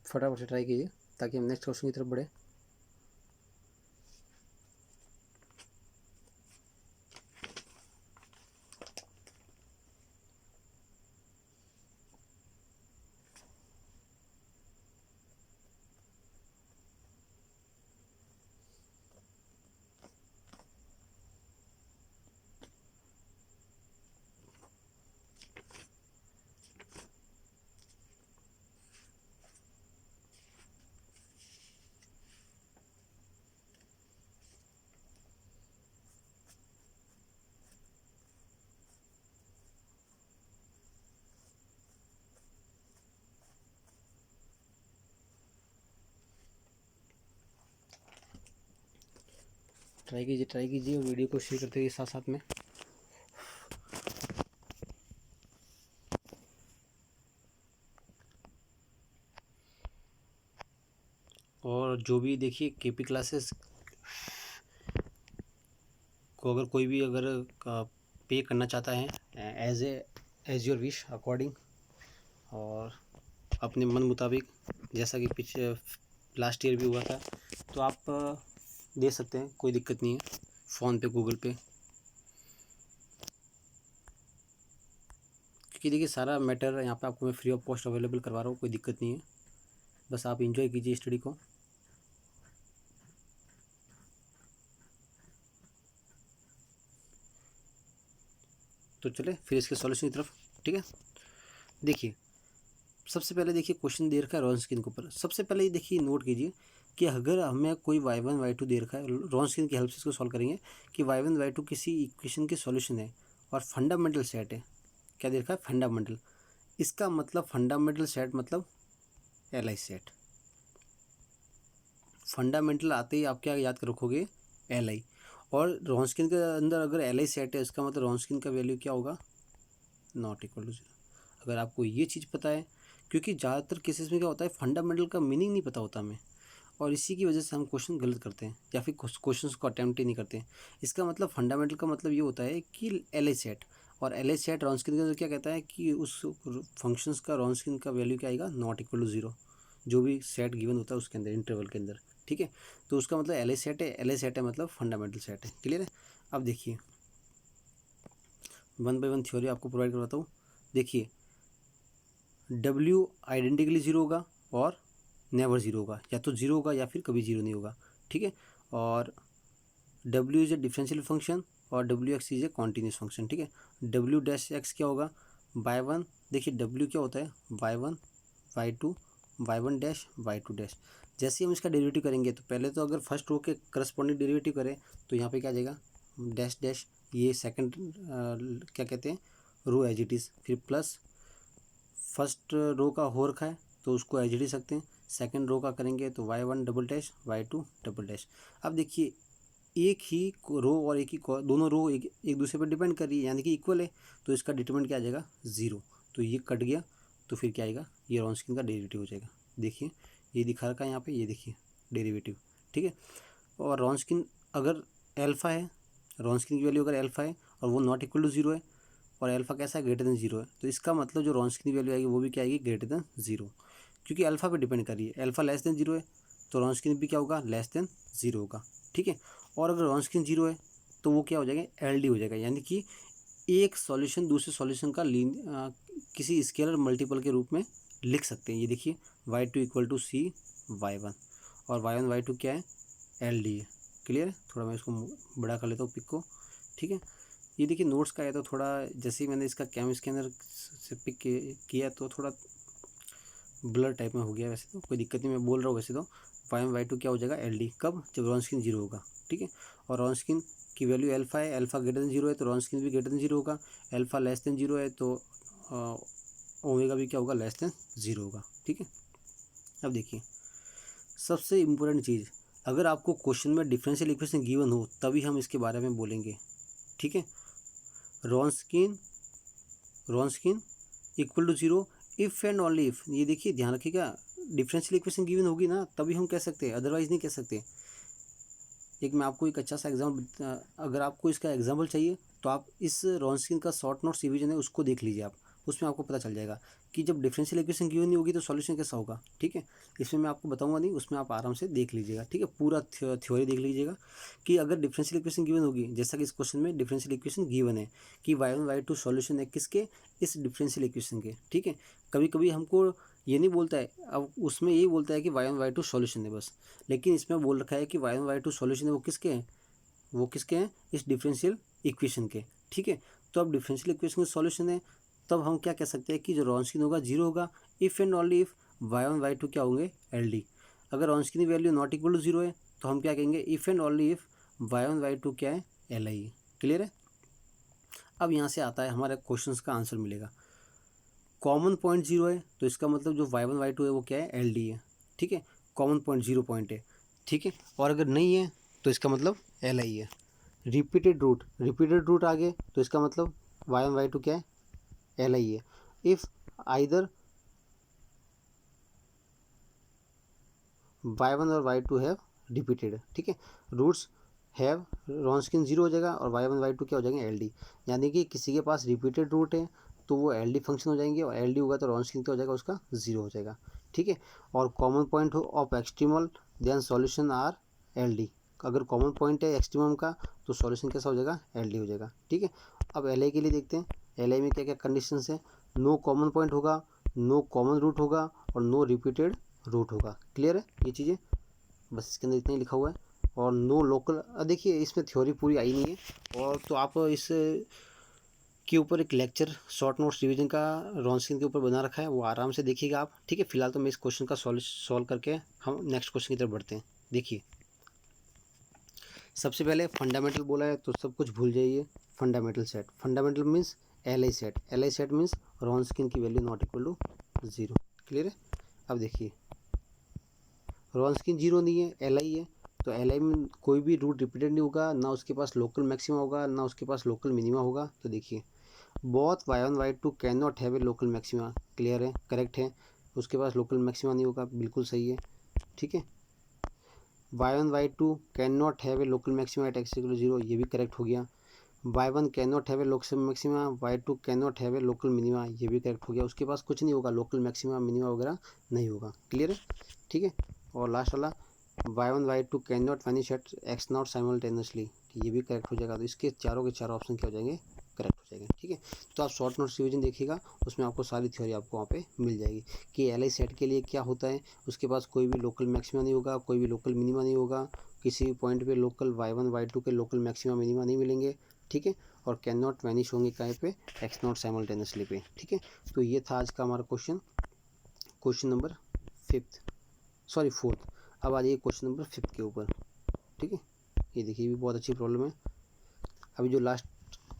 फटाफट से ट्राई कीजिए ताकि हम नेक्स्ट क्वेश्चन की तरफ बढ़े। ट्राई कीजिए वीडियो को शेयर करते रहिए साथ साथ में। और जो भी देखिए केपी क्लासेस को अगर कोई भी अगर पे करना चाहता है एज योर विश अकॉर्डिंग और अपने मन मुताबिक, जैसा कि पिछले लास्ट ईयर भी हुआ था, तो आप दे सकते हैं, कोई दिक्कत नहीं है, फ़ोन पे, गूगल पे, क्योंकि देखिए सारा मैटर यहाँ पे आपको मैं फ्री ऑफ कॉस्ट अवेलेबल करवा रहा हूँ, कोई दिक्कत नहीं है, बस आप एंजॉय कीजिए स्टडी को। तो चले फिर इसके सॉल्यूशन की तरफ, ठीक है। देखिए सबसे पहले देखिए क्वेश्चन दे रखा है रॉन्स्किन के ऊपर। सबसे पहले ये देखिए नोट कीजिए कि अगर हमें कोई y1 y2 दे रखा है, रॉन्स्किन की हेल्प से इसको सॉल्व करेंगे कि y1 y2 किसी इक्वेशन के सॉल्यूशन है और फंडामेंटल सेट है। क्या दे रखा है? फंडामेंटल। इसका मतलब फंडामेंटल सेट मतलब एल सेट। फंडामेंटल आते ही आप क्या याद कर रखोगे? एल। और रॉन्स्किन के अंदर अगर एल सेट है, इसका मतलब रॉन्स्किन का वैल्यू क्या होगा? Not equal to 0। अगर आपको ये चीज़ पता है, क्योंकि ज़्यादातर केसेस में क्या होता है, फंडामेंटल का मीनिंग नहीं पता होता हमें, और इसी की वजह से हम क्वेश्चन गलत करते हैं या फिर क्वेश्चंस को अटैम्प्ट ही नहीं करते हैं। इसका मतलब फंडामेंटल का मतलब ये होता है कि एल सेट, और एल सेट रॉन्स्किन के अंदर क्या कहता है कि उस फंक्शंस का रॉन्स्किन का वैल्यू क्या आएगा? Not equal to 0। जो भी सेट गिवन होता है उसके अंदर, इंटरवल के अंदर, ठीक है। तो उसका मतलब एल सेट है, एल सेट है मतलब फंडामेंटल सेट है। क्लियर है? अब देखिए वन बाई वन थ्योरी आपको प्रोवाइड करवाता हूँ। देखिए W आइडेंटिकली 0 होगा और नेवर 0 होगा, या तो 0 होगा या फिर कभी 0 नहीं होगा, ठीक है। और W is a differential function और WX is a continuous function, ठीक है। W डैश एक्स क्या होगा? y1। देखिए W क्या होता है? y1 y2 y1 dash y2 dash. जैसे हम इसका डेरिवेटिव करेंगे तो पहले तो अगर फर्स्ट रो के करस्पॉन्डिंग डेरिवेटिव करें तो यहाँ पे क्या आ जाएगा? डैश डैश, ये सेकंड क्या कहते हैं, रो एज इट इज़, फिर प्लस फर्स्ट रो का हो रखा है तो उसको एज ही सकते हैं। सेकंड रो का करेंगे तो y1 double dash y2 double dash. अब देखिए एक ही रो और एक ही दोनों रो एक दूसरे पर डिपेंड कर रही है, यानी कि इक्वल है, तो इसका डिटरमिनेंट क्या आ जाएगा? 0। तो ये कट गया, तो फिर क्या आएगा? ये रॉन्स्किन का डेरिवेटिव हो जाएगा। देखिए ये दिखा रखा है यहाँ पे, ये देखिए डेरिवेटिव, ठीक है। और रॉन्स्किन अगर एल्फा है, रॉन्स्किन की वैल्यू अगर एल्फा है और वो नॉट इक्वल टू 0 है, और अल्फा कैसा है? ग्रेटर देन 0 है, तो इसका मतलब जो रॉन्स्किन की वैल्यू आएगी वो भी क्या आएगी? ग्रेटर देन 0, क्योंकि अल्फा पे डिपेंड कर रही है। अल्फा लेस देन 0 है तो रॉन्स्किन भी क्या होगा? लेस देन 0 होगा, ठीक है। और अगर रॉन्स्किन 0 है तो वो क्या हो जाएगा? LD हो जाएगा, यानी कि एक सॉल्यूशन दूसरे सॉल्यूशन का किसी स्केलर मल्टीपल के रूप में लिख सकते हैं। ये देखिए y2 equal to C y1, और y1 y2 क्या है? LD है। क्लियर है? थोड़ा मैं इसको बड़ा कर लेता हूँ पिक को, ठीक है। ये देखिए नोट्स का है तो थोड़ा, जैसे ही मैंने इसका कैम स्कैनर से पिक किया तो थोड़ा ब्लर टाइप में हो गया। वैसे तो कोई दिक्कत नहीं, मैं बोल रहा हूँ वैसे तो y1 y2 क्या हो जाएगा? LD। कब? जब रॉन्स्किन 0 होगा, ठीक है। और रॉन्स्किन की वैल्यू अल्फा है, अल्फा ग्रेटर देन 0 है तो रॉन्स्किन भी ग्रेटर देन 0 होगा। अल्फा लेस देन 0 है तो ओमेगा भी क्या होगा? लेस देन 0 होगा, ठीक है। अब देखिए सबसे इम्पोर्टेंट चीज़, अगर आपको क्वेश्चन में डिफरेंशियल इक्वेशन गिवन हो तभी हम इसके बारे में बोलेंगे, ठीक है। Wronskian equal to 0 if and only if. ये देखिए ध्यान रखिएगा, डिफरेंशियल इक्वेशन गिवन होगी ना तभी हम कह सकते हैं, अदरवाइज नहीं कह सकते। एक मैं आपको एक अच्छा सा एग्जाम्पल, अगर आपको इसका एग्जाम्पल चाहिए तो आप इस रॉन्स्किन का शॉर्ट नोट रिवीजन है उसको देख लीजिए आप, उसमें आपको पता चल जाएगा कि जब डिफरेंशियल इक्वेशन गिवन नहीं होगी तो सॉल्यूशन कैसा होगा, ठीक है। इसमें मैं आपको बताऊंगा नहीं, उसमें आप आराम से देख लीजिएगा, ठीक है। पूरा थ्योरी देख लीजिएगा कि अगर डिफरेंशियल इक्वेशन गिवन होगी, जैसा कि इस क्वेश्चन में डिफरेंशियल इक्वेशन गिवन है कि y1 y2 सॉल्यूशन है किसके? इस डिफरेंशियल इक्वेशन के, ठीक है। कभी कभी हमको ये नहीं बोलता है, अब उसमें यही बोलता है कि y1 y2 सॉल्यूशन है बस, लेकिन इसमें बोल रखा है कि y1 y2 सॉल्यूशन है वो किसके हैं? वो किसके हैं? इस डिफरेंशियल इक्वेशन के, ठीक है। तो अब डिफरेंशियल इक्वेशन का सॉल्यूशन है, तब हम क्या कह सकते हैं कि जो रॉन्स्किन होगा 0 होगा, if and only if y1 y2 क्या होंगे? LD। अगर रॉन्स्किन की वैल्यू नॉट इक्वल टू 0 है तो हम क्या कहेंगे? If and only if y1 y2 क्या है? LI है। क्लियर है? अब यहाँ से आता है हमारे क्वेश्चन का आंसर मिलेगा। कॉमन पॉइंट 0 है तो इसका मतलब जो y1 y2 है वो क्या है? LD है, ठीक है। कॉमन पॉइंट 0 पॉइंट है, ठीक है। और अगर नहीं है तो इसका मतलब LI है। रिपीटेड रूट आ गए तो इसका मतलब y1 y2 क्या है? LI है। इफ़ आइदर y1 और y2 हैव रिपीटेड, ठीक है। रूट्स हैव, रॉन्स्किन 0 हो जाएगा और y1 y2 क्या हो जाएंगे? LD। यानी कि किसी के पास रिपीटेड रूट है तो वो LD फंक्शन हो जाएंगे, और LD होगा तो रॉन्स्किन क्या हो जाएगा? उसका 0 हो जाएगा, ठीक है। और common point of extremal then solution are L D. अगर कॉमन पॉइंट है एक्सट्रीमम का तो सॉल्यूशन कैसा हो जाएगा, एल डी हो जाएगा। ठीक है, अब एल आई के लिए देखते हैं। एल आई में क्या क्या कंडीशन है, नो कॉमन पॉइंट होगा, नो कॉमन रूट होगा और नो रिपीटेड रूट होगा। क्लियर है ये चीज़ें, बस इसके अंदर इतना ही लिखा हुआ है। और नो लोकल, देखिए इसमें थ्योरी पूरी आई नहीं है, और तो आप इस के ऊपर एक लेक्चर शॉर्ट नोट्स रिवीजन का रॉन्स्किन के ऊपर बना रखा है, वो आराम से देखिएगा आप। ठीक है, फिलहाल तो मैं इस क्वेश्चन का सॉल्व करके हम नेक्स्ट क्वेश्चन की तरफ बढ़ते हैं। देखिए सबसे पहले फंडामेंटल बोला है तो सब कुछ भूल जाइए। Fundamental set, fundamental means L I set, L I set means Wronskian की value not equal to 0। Clear है। अब देखिए रॉन्स्किन 0 नहीं है, एल आई है, तो एल आई में कोई भी रूट रिपीटेड नहीं होगा, ना उसके पास लोकल मैक्सिमा होगा ना उसके पास लोकल मिनिमा होगा। तो देखिए both y1 y2 can not have a local maxima. Clear है, करेक्ट है, उसके पास लोकल मैक्सिमा नहीं होगा, बिल्कुल सही है। ठीक है, y1 y2 can not have a local maxima eight x equal 0, ये भी करेक्ट हो गया। y1 can not have a local maxima, y2 can not have a local minima, ये भी करेक्ट हो गया। उसके पास कुछ नहीं होगा, लोकल मैक्सिमा मिनिमा वगैरह नहीं होगा। क्लियर है। ठीक है, और लास्ट वाला y1 y2 can not vanish at x naught simultaneously, ये भी करेक्ट हो जाएगा। तो इसके चारों के चारों ऑप्शन क्या हो जाएंगे, करेक्ट हो जाएंगे। ठीक है, तो आप शॉर्ट नोट्स रिवीजन देखिएगा, उसमें आपको सारी थ्योरी आपको वहाँ पे मिल जाएगी कि एल आई सेट के लिए क्या होता है। उसके पास कोई भी लोकल मैक्सिमा नहीं होगा, कोई भी लोकल मिनिमा नहीं होगा, किसी भी पॉइंट पे लोकल y1 y2 के लोकल मैक्सिमा मिनिमा नहीं मिलेंगे। ठीक है, और कैन नॉट वैनिश होंगे कहीं पे, एक्स नॉट साइमल्टेनियसली पे। ठीक है, तो ये था आज का हमारा क्वेश्चन, क्वेश्चन नंबर फोर्थ। अब आ जाइए क्वेश्चन नंबर 5 के ऊपर। ठीक है, ये देखिए भी बहुत अच्छी प्रॉब्लम है। अभी जो लास्ट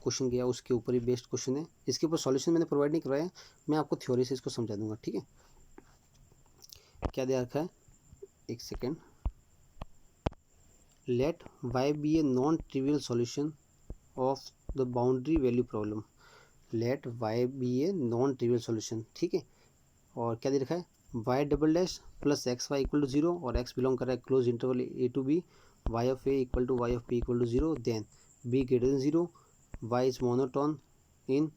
क्वेश्चन किया उसके ऊपर ही बेस्ड क्वेश्चन है, इसके ऊपर सॉल्यूशन मैंने प्रोवाइड नहीं करवाया, मैं आपको थ्योरी से इसको समझा दूंगा। ठीक है, क्या दे रखा है, एक second. Let y be a non trivial solution of the boundary value problem. Let y be a non trivial solution. ठीक है, और क्या दे रखा है, Y double dash plus x Y equal to 0 और एक्स बिलोंग कर रहा है close interval a to b, y of a equal to y of b equal to 0, then b greater than 0, y is monotone in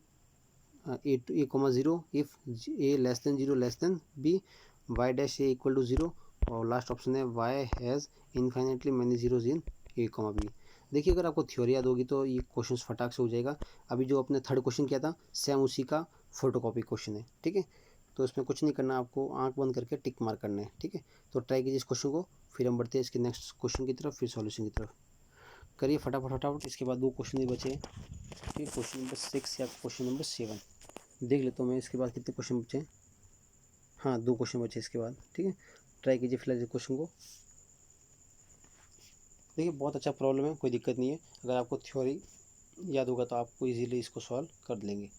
a comma 0 if a less than 0 less than b, y dash a equal to 0, और last option है y has infinitely many zeros in a comma b। देखिए अगर आपको theory याद होगी तो ये question फटाक से हो जाएगा। अभी जो अपने थर्ड क्वेश्चन किया था सेम उसी का फोटोकॉपी क्वेश्चन है। ठीक है, तो इसमें कुछ नहीं करना, आपको आंख बंद करके टिक मार करना है। ठीक है, तो ट्राई कीजिए इस क्वेश्चन को, फिर हम बढ़ते हैं इसके नेक्स्ट क्वेश्चन की तरफ, फिर सॉल्यूशन की तरफ। करिए फटाफट फटाफट, इसके बाद 2 क्वेश्चन ही बचे हैं, फिर क्वेश्चन नंबर 6 या क्वेश्चन नंबर 7 देख लेता हूँ मैं। इसके बाद कितने क्वेश्चन बचे हैं, हाँ 2 क्वेश्चन बचे इसके बाद। ठीक है, ट्राई कीजिए फिलहाल इस क्वेश्चन को। देखिए बहुत अच्छा प्रॉब्लम है, कोई दिक्कत नहीं है, अगर आपको थ्योरी याद होगा तो आपको इजीली इसको सॉल्व कर लेंगे।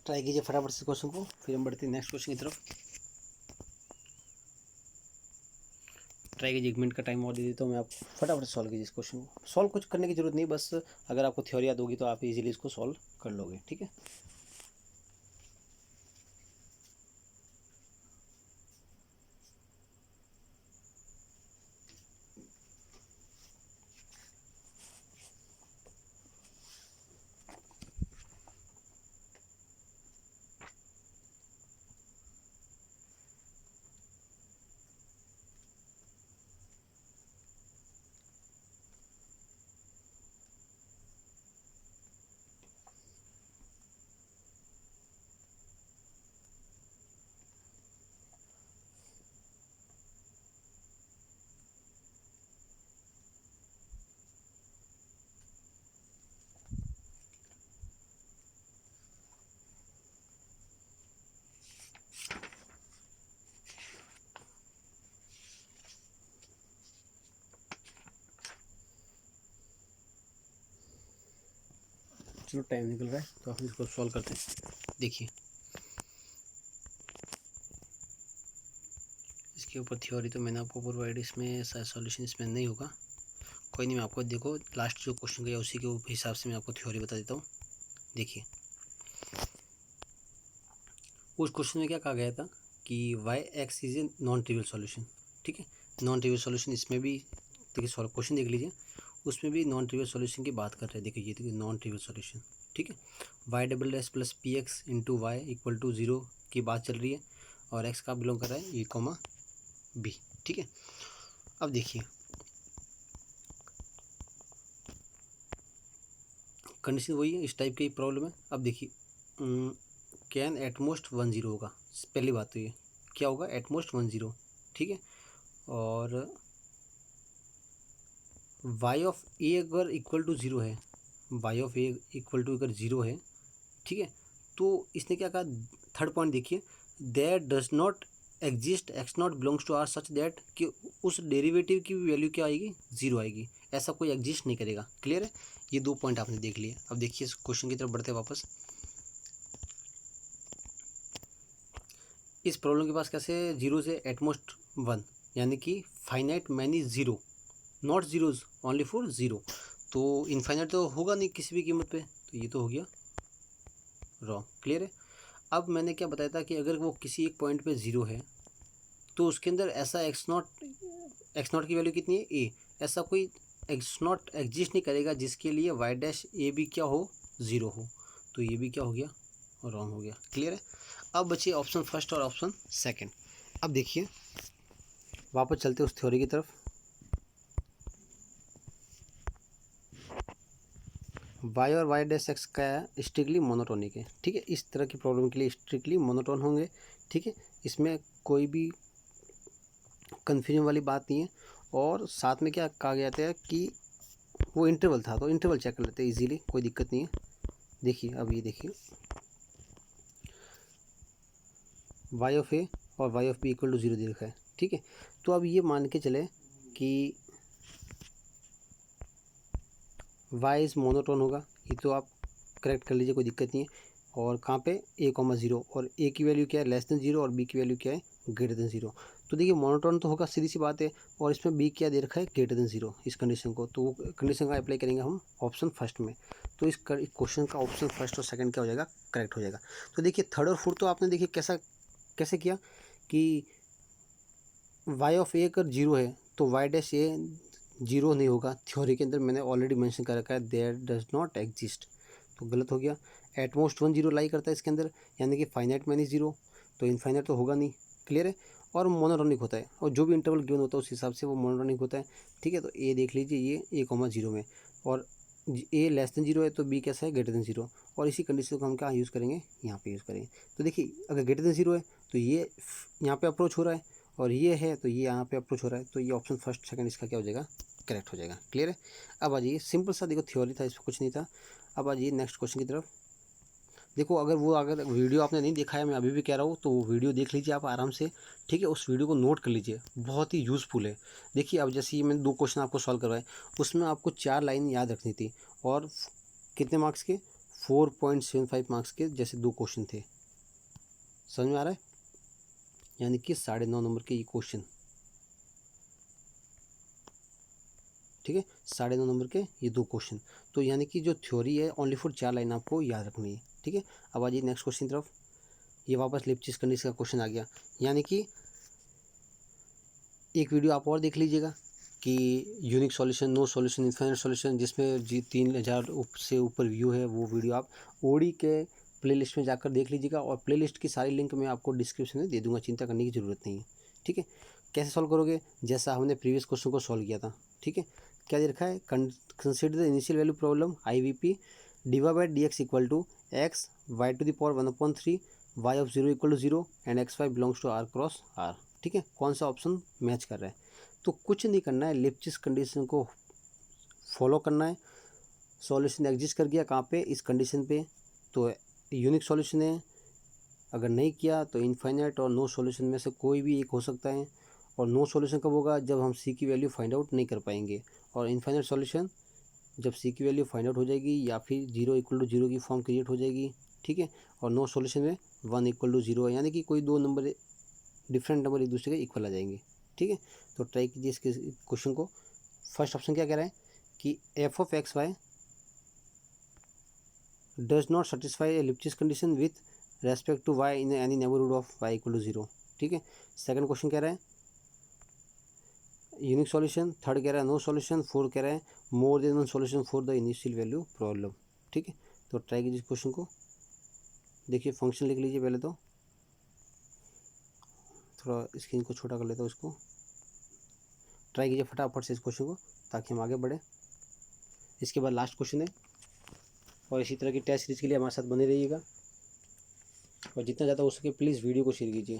ट्राई कीजिए फटाफट से क्वेश्चन को, फिर हम बढ़ते हैं नेक्स्ट क्वेश्चन की तरफ। ट्राई कीजिए, 1 मिनट का टाइम और दे देता हूँ मैं आपको, फटाफट से सॉल्व कीजिए इस क्वेश्चन को। सॉल्व कुछ करने की जरूरत नहीं, बस अगर आपको थ्योरी याद होगी तो आप इजीली इसको सॉल्व कर लोगे। ठीक है, चलो टाइम निकल रहा है तो हम इसको सॉल्व करते हैं। देखिए इसके ऊपर थ्योरी तो मैंने आपको प्रोवाइड, इसमें सॉल्यूशन इसमें नहीं होगा, कोई नहीं, मैं आपको देखो लास्ट जो क्वेश्चन गया उसी के हिसाब से मैं आपको थ्योरी बता देता हूँ। देखिए उस क्वेश्चन में क्या कहा गया था कि Y x is a non trivial solution, ठीक है, नॉन ट्रिवियल सॉल्यूशन। इसमें भी देखिए सॉल्व क्वेश्चन देख लीजिए, उसमें भी नॉन ट्रिवियल सॉल्यूशन की बात कर रहे हैं। देखिए ये देखिए नॉन ट्रिवियल सॉल्यूशन, ठीक है, Y double dash plus P x into Y equal to 0 की बात चल रही है और एक्स का बिलोंग कर रहा है ए कॉमा बी, ठीक है। अब देखिए कंडीशन वही है, इस टाइप की प्रॉब्लम है। अब देखिए कैन एटमोस्ट 10 होगा, पहली बात तो ये क्या होगा, एटमोस्ट 10, ठीक है। और वाई ऑफ ए अगर इक्वल टू 0 है, y of a equal to अगर 0 है, ठीक है, तो इसने क्या कहा, थर्ड पॉइंट देखिए, there does not exist x naught belongs to R such that कि उस डेरिवेटिव की वैल्यू क्या आएगी, 0 आएगी, ऐसा कोई एग्जिस्ट नहीं करेगा। क्लियर है, ये 2 पॉइंट आपने देख लिए। अब देखिए इस क्वेश्चन की तरफ बढ़ते वापस। इस प्रॉब्लम के पास कैसे 0 से एटमोस्ट 1, यानी कि finite many 0, not zeros only for 0, तो इनफाइनाइट तो होगा नहीं किसी भी कीमत पे, तो ये तो हो गया रॉन्ग। क्लियर है। अब मैंने क्या बताया था कि अगर वो किसी एक पॉइंट पे 0 है तो उसके अंदर ऐसा एक्स नॉट की वैल्यू कितनी है, ए, ऐसा कोई एक्स नॉट एग्जिस्ट नहीं करेगा जिसके लिए वाई डैश ए भी क्या हो, 0 हो, तो ये भी क्या हो गया, रॉन्ग हो गया। क्लियर है। अब बचे ऑप्शन फर्स्ट और ऑप्शन सेकंड। अब देखिए वापस चलते उस थ्योरी की तरफ। वाई और वाई डैश एक्स का स्ट्रिक्टली मोनोटोनिक है, ठीक है, इस तरह की प्रॉब्लम के लिए स्ट्रिक्टली मोनोटोन होंगे, ठीक है, इसमें कोई भी कन्फ्यूजन वाली बात नहीं है। और साथ में क्या कहा गया था कि वो इंटरवल था, तो इंटरवल चेक कर लेते हैं इजीली, कोई दिक्कत नहीं है। देखिए अब ये देखिए वाई ऑफ ए और Y of b equal to 0 दे रखा है, ठीक है, तो अब ये मान के चले कि वाई इज़ मोनोटोन होगा, ये तो आप करेक्ट कर लीजिए, कोई दिक्कत नहीं है। और कहाँ पे ए कॉमा 0, और ए की वैल्यू क्या है, लेस देन 0, और बी की वैल्यू क्या है, ग्रेटर देन 0। तो देखिए मोनोटोन तो होगा, सीधी सी बात है, और इसमें बी क्या दे रखा है, ग्रेटर देन 0, इस कंडीशन को, तो वो कंडीशन का अप्लाई करेंगे हम ऑप्शन फर्स्ट में, तो इस क्वेश्चन का ऑप्शन फर्स्ट और सेकंड क्या हो जाएगा, करेक्ट हो जाएगा। तो देखिए थर्ड और फोर्थ तो आपने देखिए कैसे किया कि वाई ऑफ ए अगर 0 है तो वाई डैश ए 0 नहीं होगा, थ्योरी के अंदर मैंने ऑलरेडी मेंशन कर रखा है देयर डज नॉट एग्जिस्ट, तो गलत हो गया। एटमोस्ट 10 लाई करता है इसके अंदर, यानी कि फाइनाइट मैनी 0, तो इनफाइनाइट तो होगा नहीं। क्लियर है। और मोनोटोनिक होता है, और जो भी इंटरवल गिवन होता है उस हिसाब से वो मोनोटोनिक होता है, ठीक है। तो ए देख लीजिए, ये ए कॉमा 0 में, और ए लेस देन 0 है तो बी कैसा है, ग्रेटर देन 0, और इसी कंडीशन को हम क्या यूज़ करेंगे, यहाँ पे यूज़ करेंगे। तो देखिए अगर ग्रेटर देन 0 है तो ये यहाँ पे अप्रोच हो रहा है, और ये है तो ये यहाँ पे अप्रोच हो रहा है, तो ये ऑप्शन फर्स्ट सेकंड इसका क्या हो जाएगा, करेक्ट हो जाएगा। क्लियर है। अब आ जाइए, सिंपल सा देखो थ्योरी था, इसमें कुछ नहीं था। अब आ जाइए नेक्स्ट क्वेश्चन की तरफ। देखो अगर वीडियो आपने नहीं देखा है, मैं अभी भी कह रहा हूँ, तो वो वीडियो देख लीजिए आप आराम से, ठीक है, उस वीडियो को नोट कर लीजिए, बहुत ही यूज़फुल है। देखिए अब जैसे ये मैंने 2 क्वेश्चन आपको सॉल्व करवाए, उसमें आपको 4 लाइन याद रखनी थी, और कितने मार्क्स के, 4.75 मार्क्स के जैसे 2 क्वेश्चन थे, समझ में आ रहा है, यानी कि 9.5 नंबर के ये क्वेश्चन, ठीक है, 9.5 नंबर के ये 2 क्वेश्चन, तो यानी कि जो थ्योरी है ओनली फॉर 4 लाइन आपको याद रखनी है, ठीक है। अब आ जाइए नेक्स्ट क्वेश्चन की तरफ। ये वापस लिपचिस कंडीशन का क्वेश्चन आ गया, यानी कि एक वीडियो आप और देख लीजिएगा कि unique solution, no solution, infinite solution, जिसमें जी 3000 से ऊपर व्यू है, वो वीडियो आप ओडी के प्लेलिस्ट में जाकर देख लीजिएगा, और प्लेलिस्ट की सारी लिंक मैं आपको डिस्क्रिप्शन में दे दूंगा, चिंता करने की ज़रूरत नहीं है, ठीक है। कैसे सॉल्व करोगे, जैसा हमने प्रीवियस क्वेश्चन को सॉल्व किया था, ठीक है। क्या दे रखा है, consider the initial value problem IVP, dy by D x equal to x y to the power 1/3, y of 0 equal to 0 and x y belongs to R cross R, ठीक है। कौन सा ऑप्शन मैच कर रहा है, तो कुछ नहीं करना है, लिपचिस कंडीशन को फॉलो करना है। सॉल्यूशन एग्जिस्ट कर गया कहाँ पे, इस कंडीशन पे, तो यूनिक सॉल्यूशन है। अगर नहीं किया तो इनफाइनाइट और नो सॉल्यूशन में से कोई भी एक हो सकता है, और नो सॉल्यूशन कब होगा, जब हम सी की वैल्यू फाइंड आउट नहीं कर पाएंगे, और इनफाइनाइट सॉल्यूशन जब सी की वैल्यू फाइंड आउट हो जाएगी या फिर 0 इक्वल टू 0 की फॉर्म क्रिएट हो जाएगी, ठीक है, और नो सॉल्यूशन में 1 इक्वल टू 0, यानी कि कोई दो नंबर डिफरेंट नंबर एक दूसरे के इक्वल आ जाएंगे, ठीक है। तो ट्राई कीजिए इसके क्वेश्चन को। फर्स्ट ऑप्शन क्या कह रहा है कि f of x y does not satisfy a Lipschitz condition with respect to y in any neighbourhood of y equal to 0, ठीक है। सेकंड क्वेश्चन कह रहा है यूनिक सॉल्यूशन, थर्ड कह रहा है नो सॉल्यूशन, फोर्थ कह रहा है more than one solution for the initial value problem, ठीक है। तो ट्राई कीजिए इस क्वेश्चन को। देखिए फंक्शन लिख लीजिए पहले, तो थोड़ा स्क्रीन को छोटा कर लेता हूँ इसको। ट्राई कीजिए फटाफट से इस क्वेश्चन को ताकि हम आगे बढ़े। इसके बाद लास्ट क्वेश्चन है, और इसी तरह की टेस्ट सीरीज के लिए हमारे साथ बने रहिएगा, और जितना ज़्यादा हो सके प्लीज़ वीडियो को शेयर कीजिए।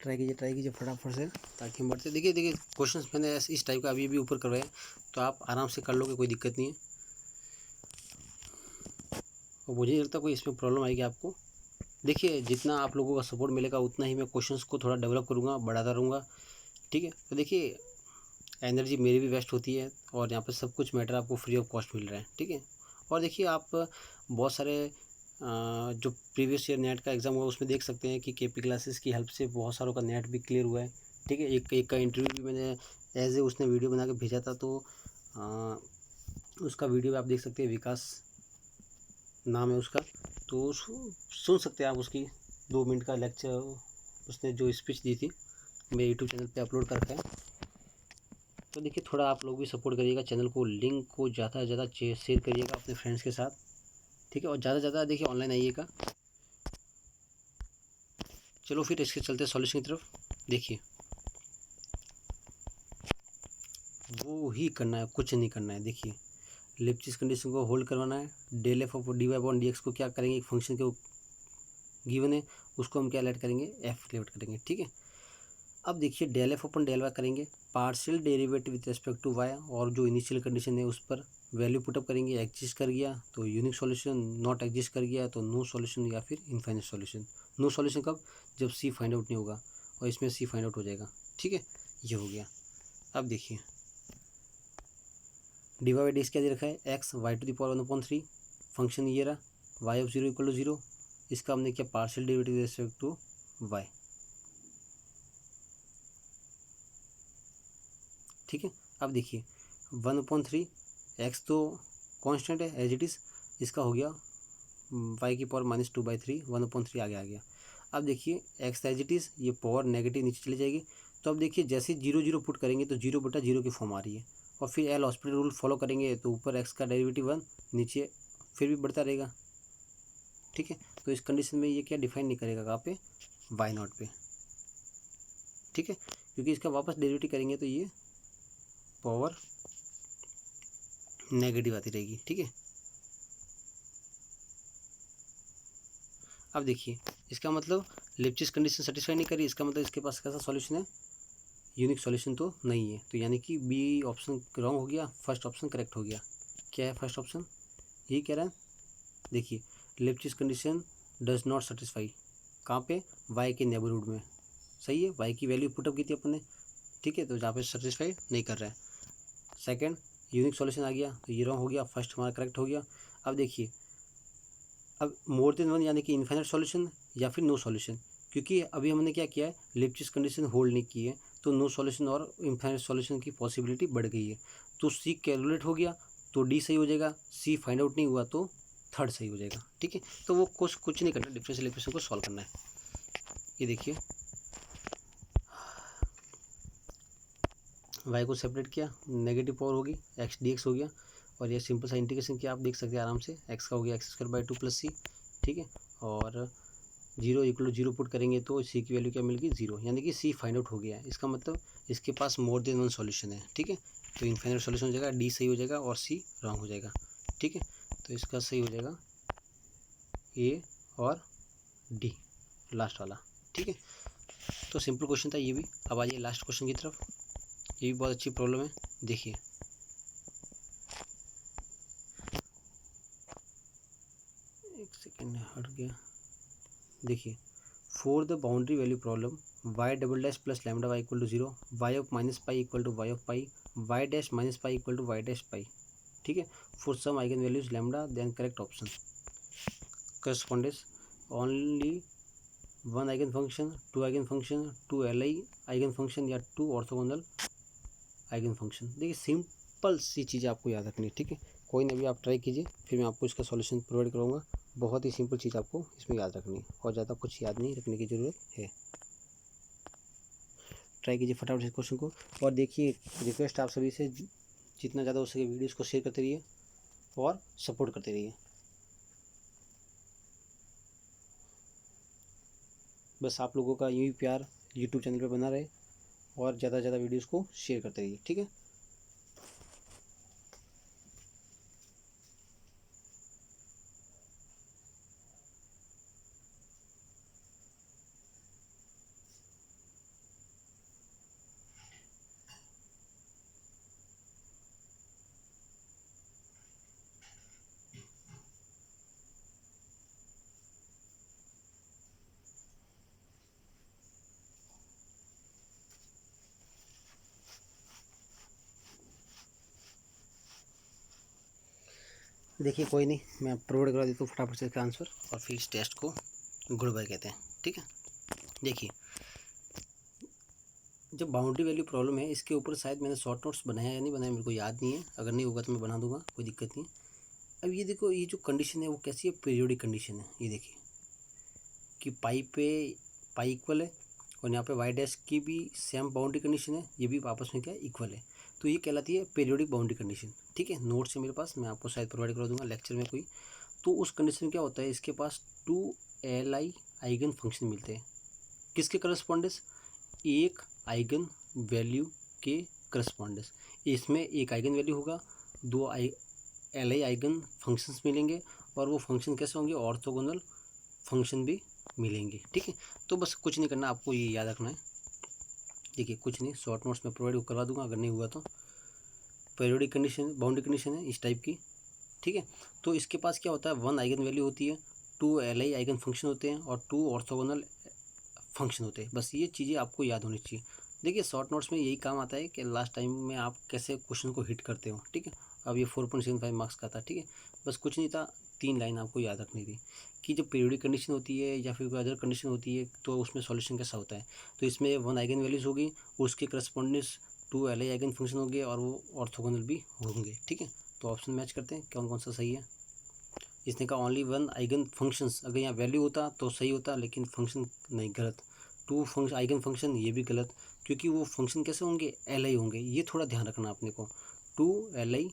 ट्राई कीजिए फटाफट से ताकि हम बढ़ते। देखिए क्वेश्चंस मैंने इस टाइप का अभी ऊपर करवाया, तो आप आराम से कर लोगे, कोई दिक्कत नहीं है, और मुझे नहीं लगता कोई इसमें प्रॉब्लम आएगी आपको। देखिए जितना आप लोगों का सपोर्ट मिलेगा उतना ही मैं क्वेश्चंस को थोड़ा डेवलप करूँगा, बढ़ाता रहूँगा, ठीक है। तो देखिए एनर्जी मेरी भी वेस्ट होती है, और यहाँ पर सब कुछ मैटर आपको फ्री ऑफ कॉस्ट मिल रहा है, ठीक है। और देखिए आप बहुत सारे जो प्रीवियस ईयर नेट का एग्ज़ाम हुआ उसमें देख सकते हैं कि केपी क्लासेस की हेल्प से बहुत सारों का नेट भी क्लियर हुआ है, ठीक है। एक का इंटरव्यू भी मैंने एज ए उसने वीडियो बना के भेजा था, तो उसका वीडियो आप देख सकते हैं, विकास नाम है उसका, तो सुन सकते हैं आप उसकी 2 मिनट का लेक्चर, उसने जो स्पीच दी थी, मेरे यूट्यूब चैनल पे अपलोड कर रखा है। तो देखिए थोड़ा आप लोग भी सपोर्ट करिएगा चैनल को, लिंक को ज़्यादा से ज़्यादा शेयर करिएगा अपने फ्रेंड्स के साथ, ठीक है, और ज़्यादा से ज़्यादा देखिए ऑनलाइन आइएगा। चलो फिर इसके चलते सॉल्यूशन की तरफ। देखिए वो ही करना है, कुछ नहीं करना है। देखिए लिप्टिस कंडीशन को होल्ड करवाना है, del f of d y upon d x को क्या करेंगे, एक फंक्शन के गिवन है उसको हम क्या लेट करेंगे, एफ लेट करेंगे, ठीक है। अब देखिए del f upon del y करेंगे, partial derivative with respect to y, और जो इनिशियल कंडीशन है उस पर वैल्यू पुटअप करेंगे, एग्जिस्ट कर गया तो यूनिक सॉल्यूशन, नॉट एग्जिस्ट कर गया तो नो सॉल्यूशन या फिर इनफाइनाइट सॉल्यूशन। नो सॉल्यूशन कब, जब सी फाइंड आउट नहीं होगा, और इसमें सी फाइंड आउट हो जाएगा, ठीक है, ये हो गया। अब देखिए d y by D x क्या दे रखा है, x y to the power 1/3, function ये रहा, वाई ऑफ 0 इक्वल टू 0, इसका हमने किया partial derivative with respect to y, ठीक है। अब देखिए 1/3, एक्स तो कांस्टेंट है एज इट इज़, इसका हो गया वाई की पावर -2/3, 1/3 आगे आ गया। अब देखिए एक्स एज इट इज़, ये पावर नेगेटिव नीचे चली जाएगी, तो अब देखिए जैसे 0 पुट करेंगे तो 0/0 की फॉर्म आ रही है, और फिर एल हॉस्पिटल रूल फॉलो करेंगे तो ऊपर एक्स का डेरिवेटिव 1, नीचे फिर भी बढ़ता रहेगा, ठीक है। तो इस कंडीशन में ये क्या डिफाइन नहीं करेगा कहाँ पे, वाई नॉट पे, ठीक है, क्योंकि इसका वापस डेरिवेटिव करेंगे तो ये पावर नेगेटिव आती रहेगी, ठीक है। अब देखिए इसका मतलब लिप्टिस कंडीशन सेटिस्फाई नहीं करी, इसका मतलब इसके पास कैसा सॉल्यूशन है, यूनिक सॉल्यूशन तो नहीं है, तो यानी कि बी ऑप्शन रॉन्ग हो गया, फर्स्ट ऑप्शन करेक्ट हो गया। क्या है फर्स्ट ऑप्शन, यही कह रहा है। देखिए लिप्टिस कंडीशन डज नॉट सेटिस्फाई, कहाँ पे, वाई के नेबरहुड में, सही है, वाई की वैल्यू पुटअप की थी अपन ने, ठीक है, तो जहाँ पे सेटिस्फाई नहीं कर रहा है। सेकंड यूनिक सॉल्यूशन आ गया, तो ये रॉन्ग हो गया, फर्स्ट हमारा करेक्ट हो गया। अब देखिए अब मोर देन वन यानी कि इनफाइनाइट सॉल्यूशन या फिर नो सॉल्यूशन, क्योंकि अभी हमने क्या किया है, लिप्टिस कंडीशन होल्ड नहीं की है, तो नो सॉल्यूशन और इनफाइनाइट सॉल्यूशन की पॉसिबिलिटी बढ़ गई है। तो सी कैलकुलेट हो गया तो डी सही हो जाएगा, सी फाइंड आउट नहीं हुआ तो थर्ड सही हो जाएगा। ठीक है, तो वो कुछ नहीं करना, डिफरेंशियल इक्वेशन को सॉल्व करना है। ये देखिए y को सेपरेट किया, नेगेटिव पावर होगी एक्स डी एक्स हो गया, और ये सिंपल सा इंटीग्रेशन किया, आप देख सकते हैं आराम से, x का हो गया एक्स स्क्वायर बाई 2 + c। ठीक है, और 0 = 0 पुट करेंगे तो c की वैल्यू क्या मिलेगी 0, यानी कि c फाइंड आउट हो गया है। इसका मतलब इसके पास मोर देन वन सॉल्यूशन है। ठीक है, तो इनफाइनाइट सॉल्यूशन हो जाएगा, डी सही हो जाएगा और c रॉन्ग हो जाएगा। ठीक है, तो इसका सही हो जाएगा ए और डी लास्ट वाला। ठीक है, तो सिंपल क्वेश्चन था ये भी। अब आइए लास्ट क्वेश्चन की तरफ, ये भी बहुत अच्छी प्रॉब्लम है, देखिए। एक सेकेंड हट गया, देखिए। For the boundary value problem y double dash plus lambda y equal to 0, y of minus pi equal to y of pi, y dash minus pi equal to y dash pi. ठीक है, for some eigen values lambda then correct option correspondence only one eigen function, two eigen function, two L eigen function या two orthogonal eigen function. देखिए simple सी चीज़ आपको याद रखनी है। ठीक है, कोई ना भी आप ट्राई कीजिए, फिर मैं आपको इसका सॉल्यूशन प्रोवाइड करूँगा। बहुत ही सिंपल चीज़ आपको इसमें याद रखनी है और ज़्यादा कुछ याद नहीं रखने की ज़रूरत है। ट्राई कीजिए फटाफट इस क्वेश्चन को। और देखिए रिक्वेस्ट आप सभी से, जितना ज़्यादा हो सके वीडियोज़ को शेयर करते रहिए और सपोर्ट करते रहिए। बस आप लोगों का यूँ ही प्यार यूट्यूब चैनल पर बना रहे और ज़्यादा से ज़्यादा वीडियोज़ को शेयर करते रहिए। ठीक है, देखिए कोई नहीं, मैं प्रोवाइड करा देता हूँ फटाफट से इसका आंसर, और फिर इस टेस्ट को गुड बाय कहते हैं। ठीक है, देखिए जब बाउंड्री वैल्यू प्रॉब्लम है, इसके ऊपर शायद मैंने शॉर्ट नोट्स बनाया या नहीं बनाया मेरे को याद नहीं है, अगर नहीं होगा तो मैं बना दूंगा, कोई दिक्कत नहीं। अब ये देखो, ये जो कंडीशन है वो कैसी है, पीरियोडिक कंडीशन है। ये देखिए कि पाई पे पाई इक्वल है, और यहाँ पे वाई डैश की भी सेम बाउंड्री कंडीशन है, ये भी आपस में क्या इक्वल है, तो ये कहलाती है पीरियोडिक बाउंड्री कंडीशन। ठीक है, नोट्स है मेरे पास, मैं आपको शायद प्रोवाइड करा दूंगा लेक्चर में कोई। तो उस कंडीशन में क्या होता है, इसके पास 2li आइगन फंक्शन मिलते हैं, किसके करस्पॉन्डेंस, एक आइगन वैल्यू के करस्पॉन्डेंस। इसमें एक आइगन वैल्यू होगा, दो एल आइगन फंक्शंस मिलेंगे, और वो फंक्शन कैसे होंगे, ऑर्थोगोनल फंक्शन भी मिलेंगे। ठीक है, तो बस कुछ नहीं करना, आपको ये याद रखना है। देखिए कुछ नहीं, शॉर्ट नोट्स में प्रोवाइड करवा दूंगा, अगर नहीं हुआ तो। पीरियोडिक कंडीशन, बाउंड्री कंडीशन है इस टाइप की। ठीक है, तो इसके पास क्या होता है, वन आइगन वैल्यू होती है, टू एल आइगन फंक्शन होते हैं, और टू ऑर्थोगोनल फंक्शन होते हैं। बस ये चीज़ें आपको याद होनी चाहिए। देखिए शॉर्ट नोट्स में यही काम आता है कि लास्ट टाइम में आप कैसे क्वेश्चन को हिट करते हो। ठीक है, अब ये 4.75 मार्क्स का था। ठीक है, बस कुछ नहीं था, 3 लाइन आपको याद रखनी थी कि जब पीरियोडिक कंडीशन होती है या फिर कोई अदर कंडीशन होती है तो उसमें सॉल्यूशन कैसा होता है। तो इसमें वन आइगन वैल्यूज़ होगी, उसके करस्पॉन्डेंस 2 एल आइगन फंक्शन होंगे, और वो ऑर्थोगोनल भी होंगे। ठीक है, तो ऑप्शन मैच करते हैं कौन कौन सा सही है। इसने कहा ओनली वन आइगन फंक्शंस, अगर यहाँ वैल्यू होता तो सही होता, लेकिन फंक्शन नहीं, गलत। टू फंक्शन आइगन फंक्शन, ये भी गलत, क्योंकि वो फंक्शन कैसे होंगे, एल आई होंगे, ये थोड़ा ध्यान रखना अपने को। Two L I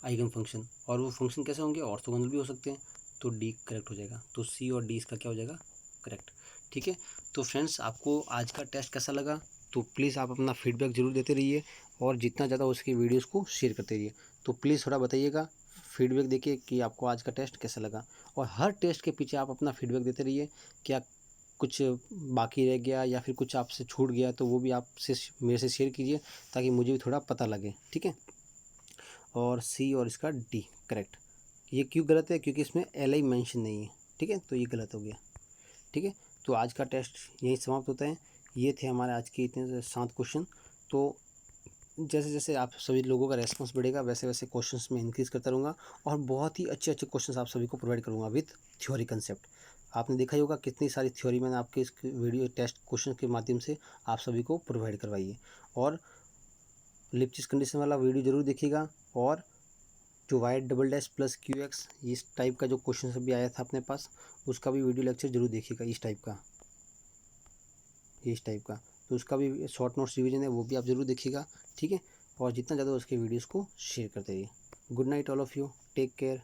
eigen function, और वो फंक्शन कैसे होंगे, ऑर्थोगोनल भी हो सकते हैं, तो डी करेक्ट हो जाएगा। तो सी और डी इसका क्या हो जाएगा, करेक्ट। ठीक है, तो फ्रेंड्स आपको आज का टेस्ट कैसा लगा, तो प्लीज़ आप अपना फीडबैक ज़रूर देते रहिए, और जितना ज़्यादा उसकी वीडियोज़ को शेयर करते रहिए। तो प्लीज़ थोड़ा बताइएगा, फीडबैक देखिए कि आपको आज का टेस्ट कैसा लगा, और हर टेस्ट के पीछे आप अपना फीडबैक देते रहिए, क्या कुछ बाकी रह गया या फिर कुछ आपसे छूट गया तो वो भी आपसे मेरे से शेयर कीजिए, ताकि मुझे भी थोड़ा पता लगे। ठीक है, और सी और इसका डी करेक्ट। ये क्यों गलत है, क्योंकि इसमें एल आई मैंशन नहीं है। ठीक है, तो ये गलत हो गया। ठीक है, तो आज का टेस्ट यहीं समाप्त होता है। ये थे हमारे आज के इतने 7 क्वेश्चन। तो जैसे जैसे आप सभी लोगों का रेस्पॉन्स बढ़ेगा, वैसे वैसे क्वेश्चंस में इंक्रीज़ करता रहूँगा, और बहुत ही अच्छे अच्छे क्वेश्चंस आप सभी को प्रोवाइड करूँगा विथ थ्योरी कंसेप्ट। आपने देखा ही होगा कितनी सारी थ्योरी मैंने आपके इस वीडियो टेस्ट क्वेश्चन के माध्यम से आप सभी को प्रोवाइड करवाई है। और लिपचिस कंडीशन वाला वीडियो ज़रूर देखिएगा। और जो y double dash plus Q x इस टाइप का जो क्वेश्चन अभी आया था अपने पास, उसका भी वीडियो लेक्चर जरूर देखिएगा। इस टाइप का तो उसका भी शॉर्ट नोट्स रिवीजन है, वो भी आप ज़रूर देखिएगा, ठीक है। और जितना ज़्यादा उसके वीडियोज़ को शेयर करते रहिए। Good night all of you, take care.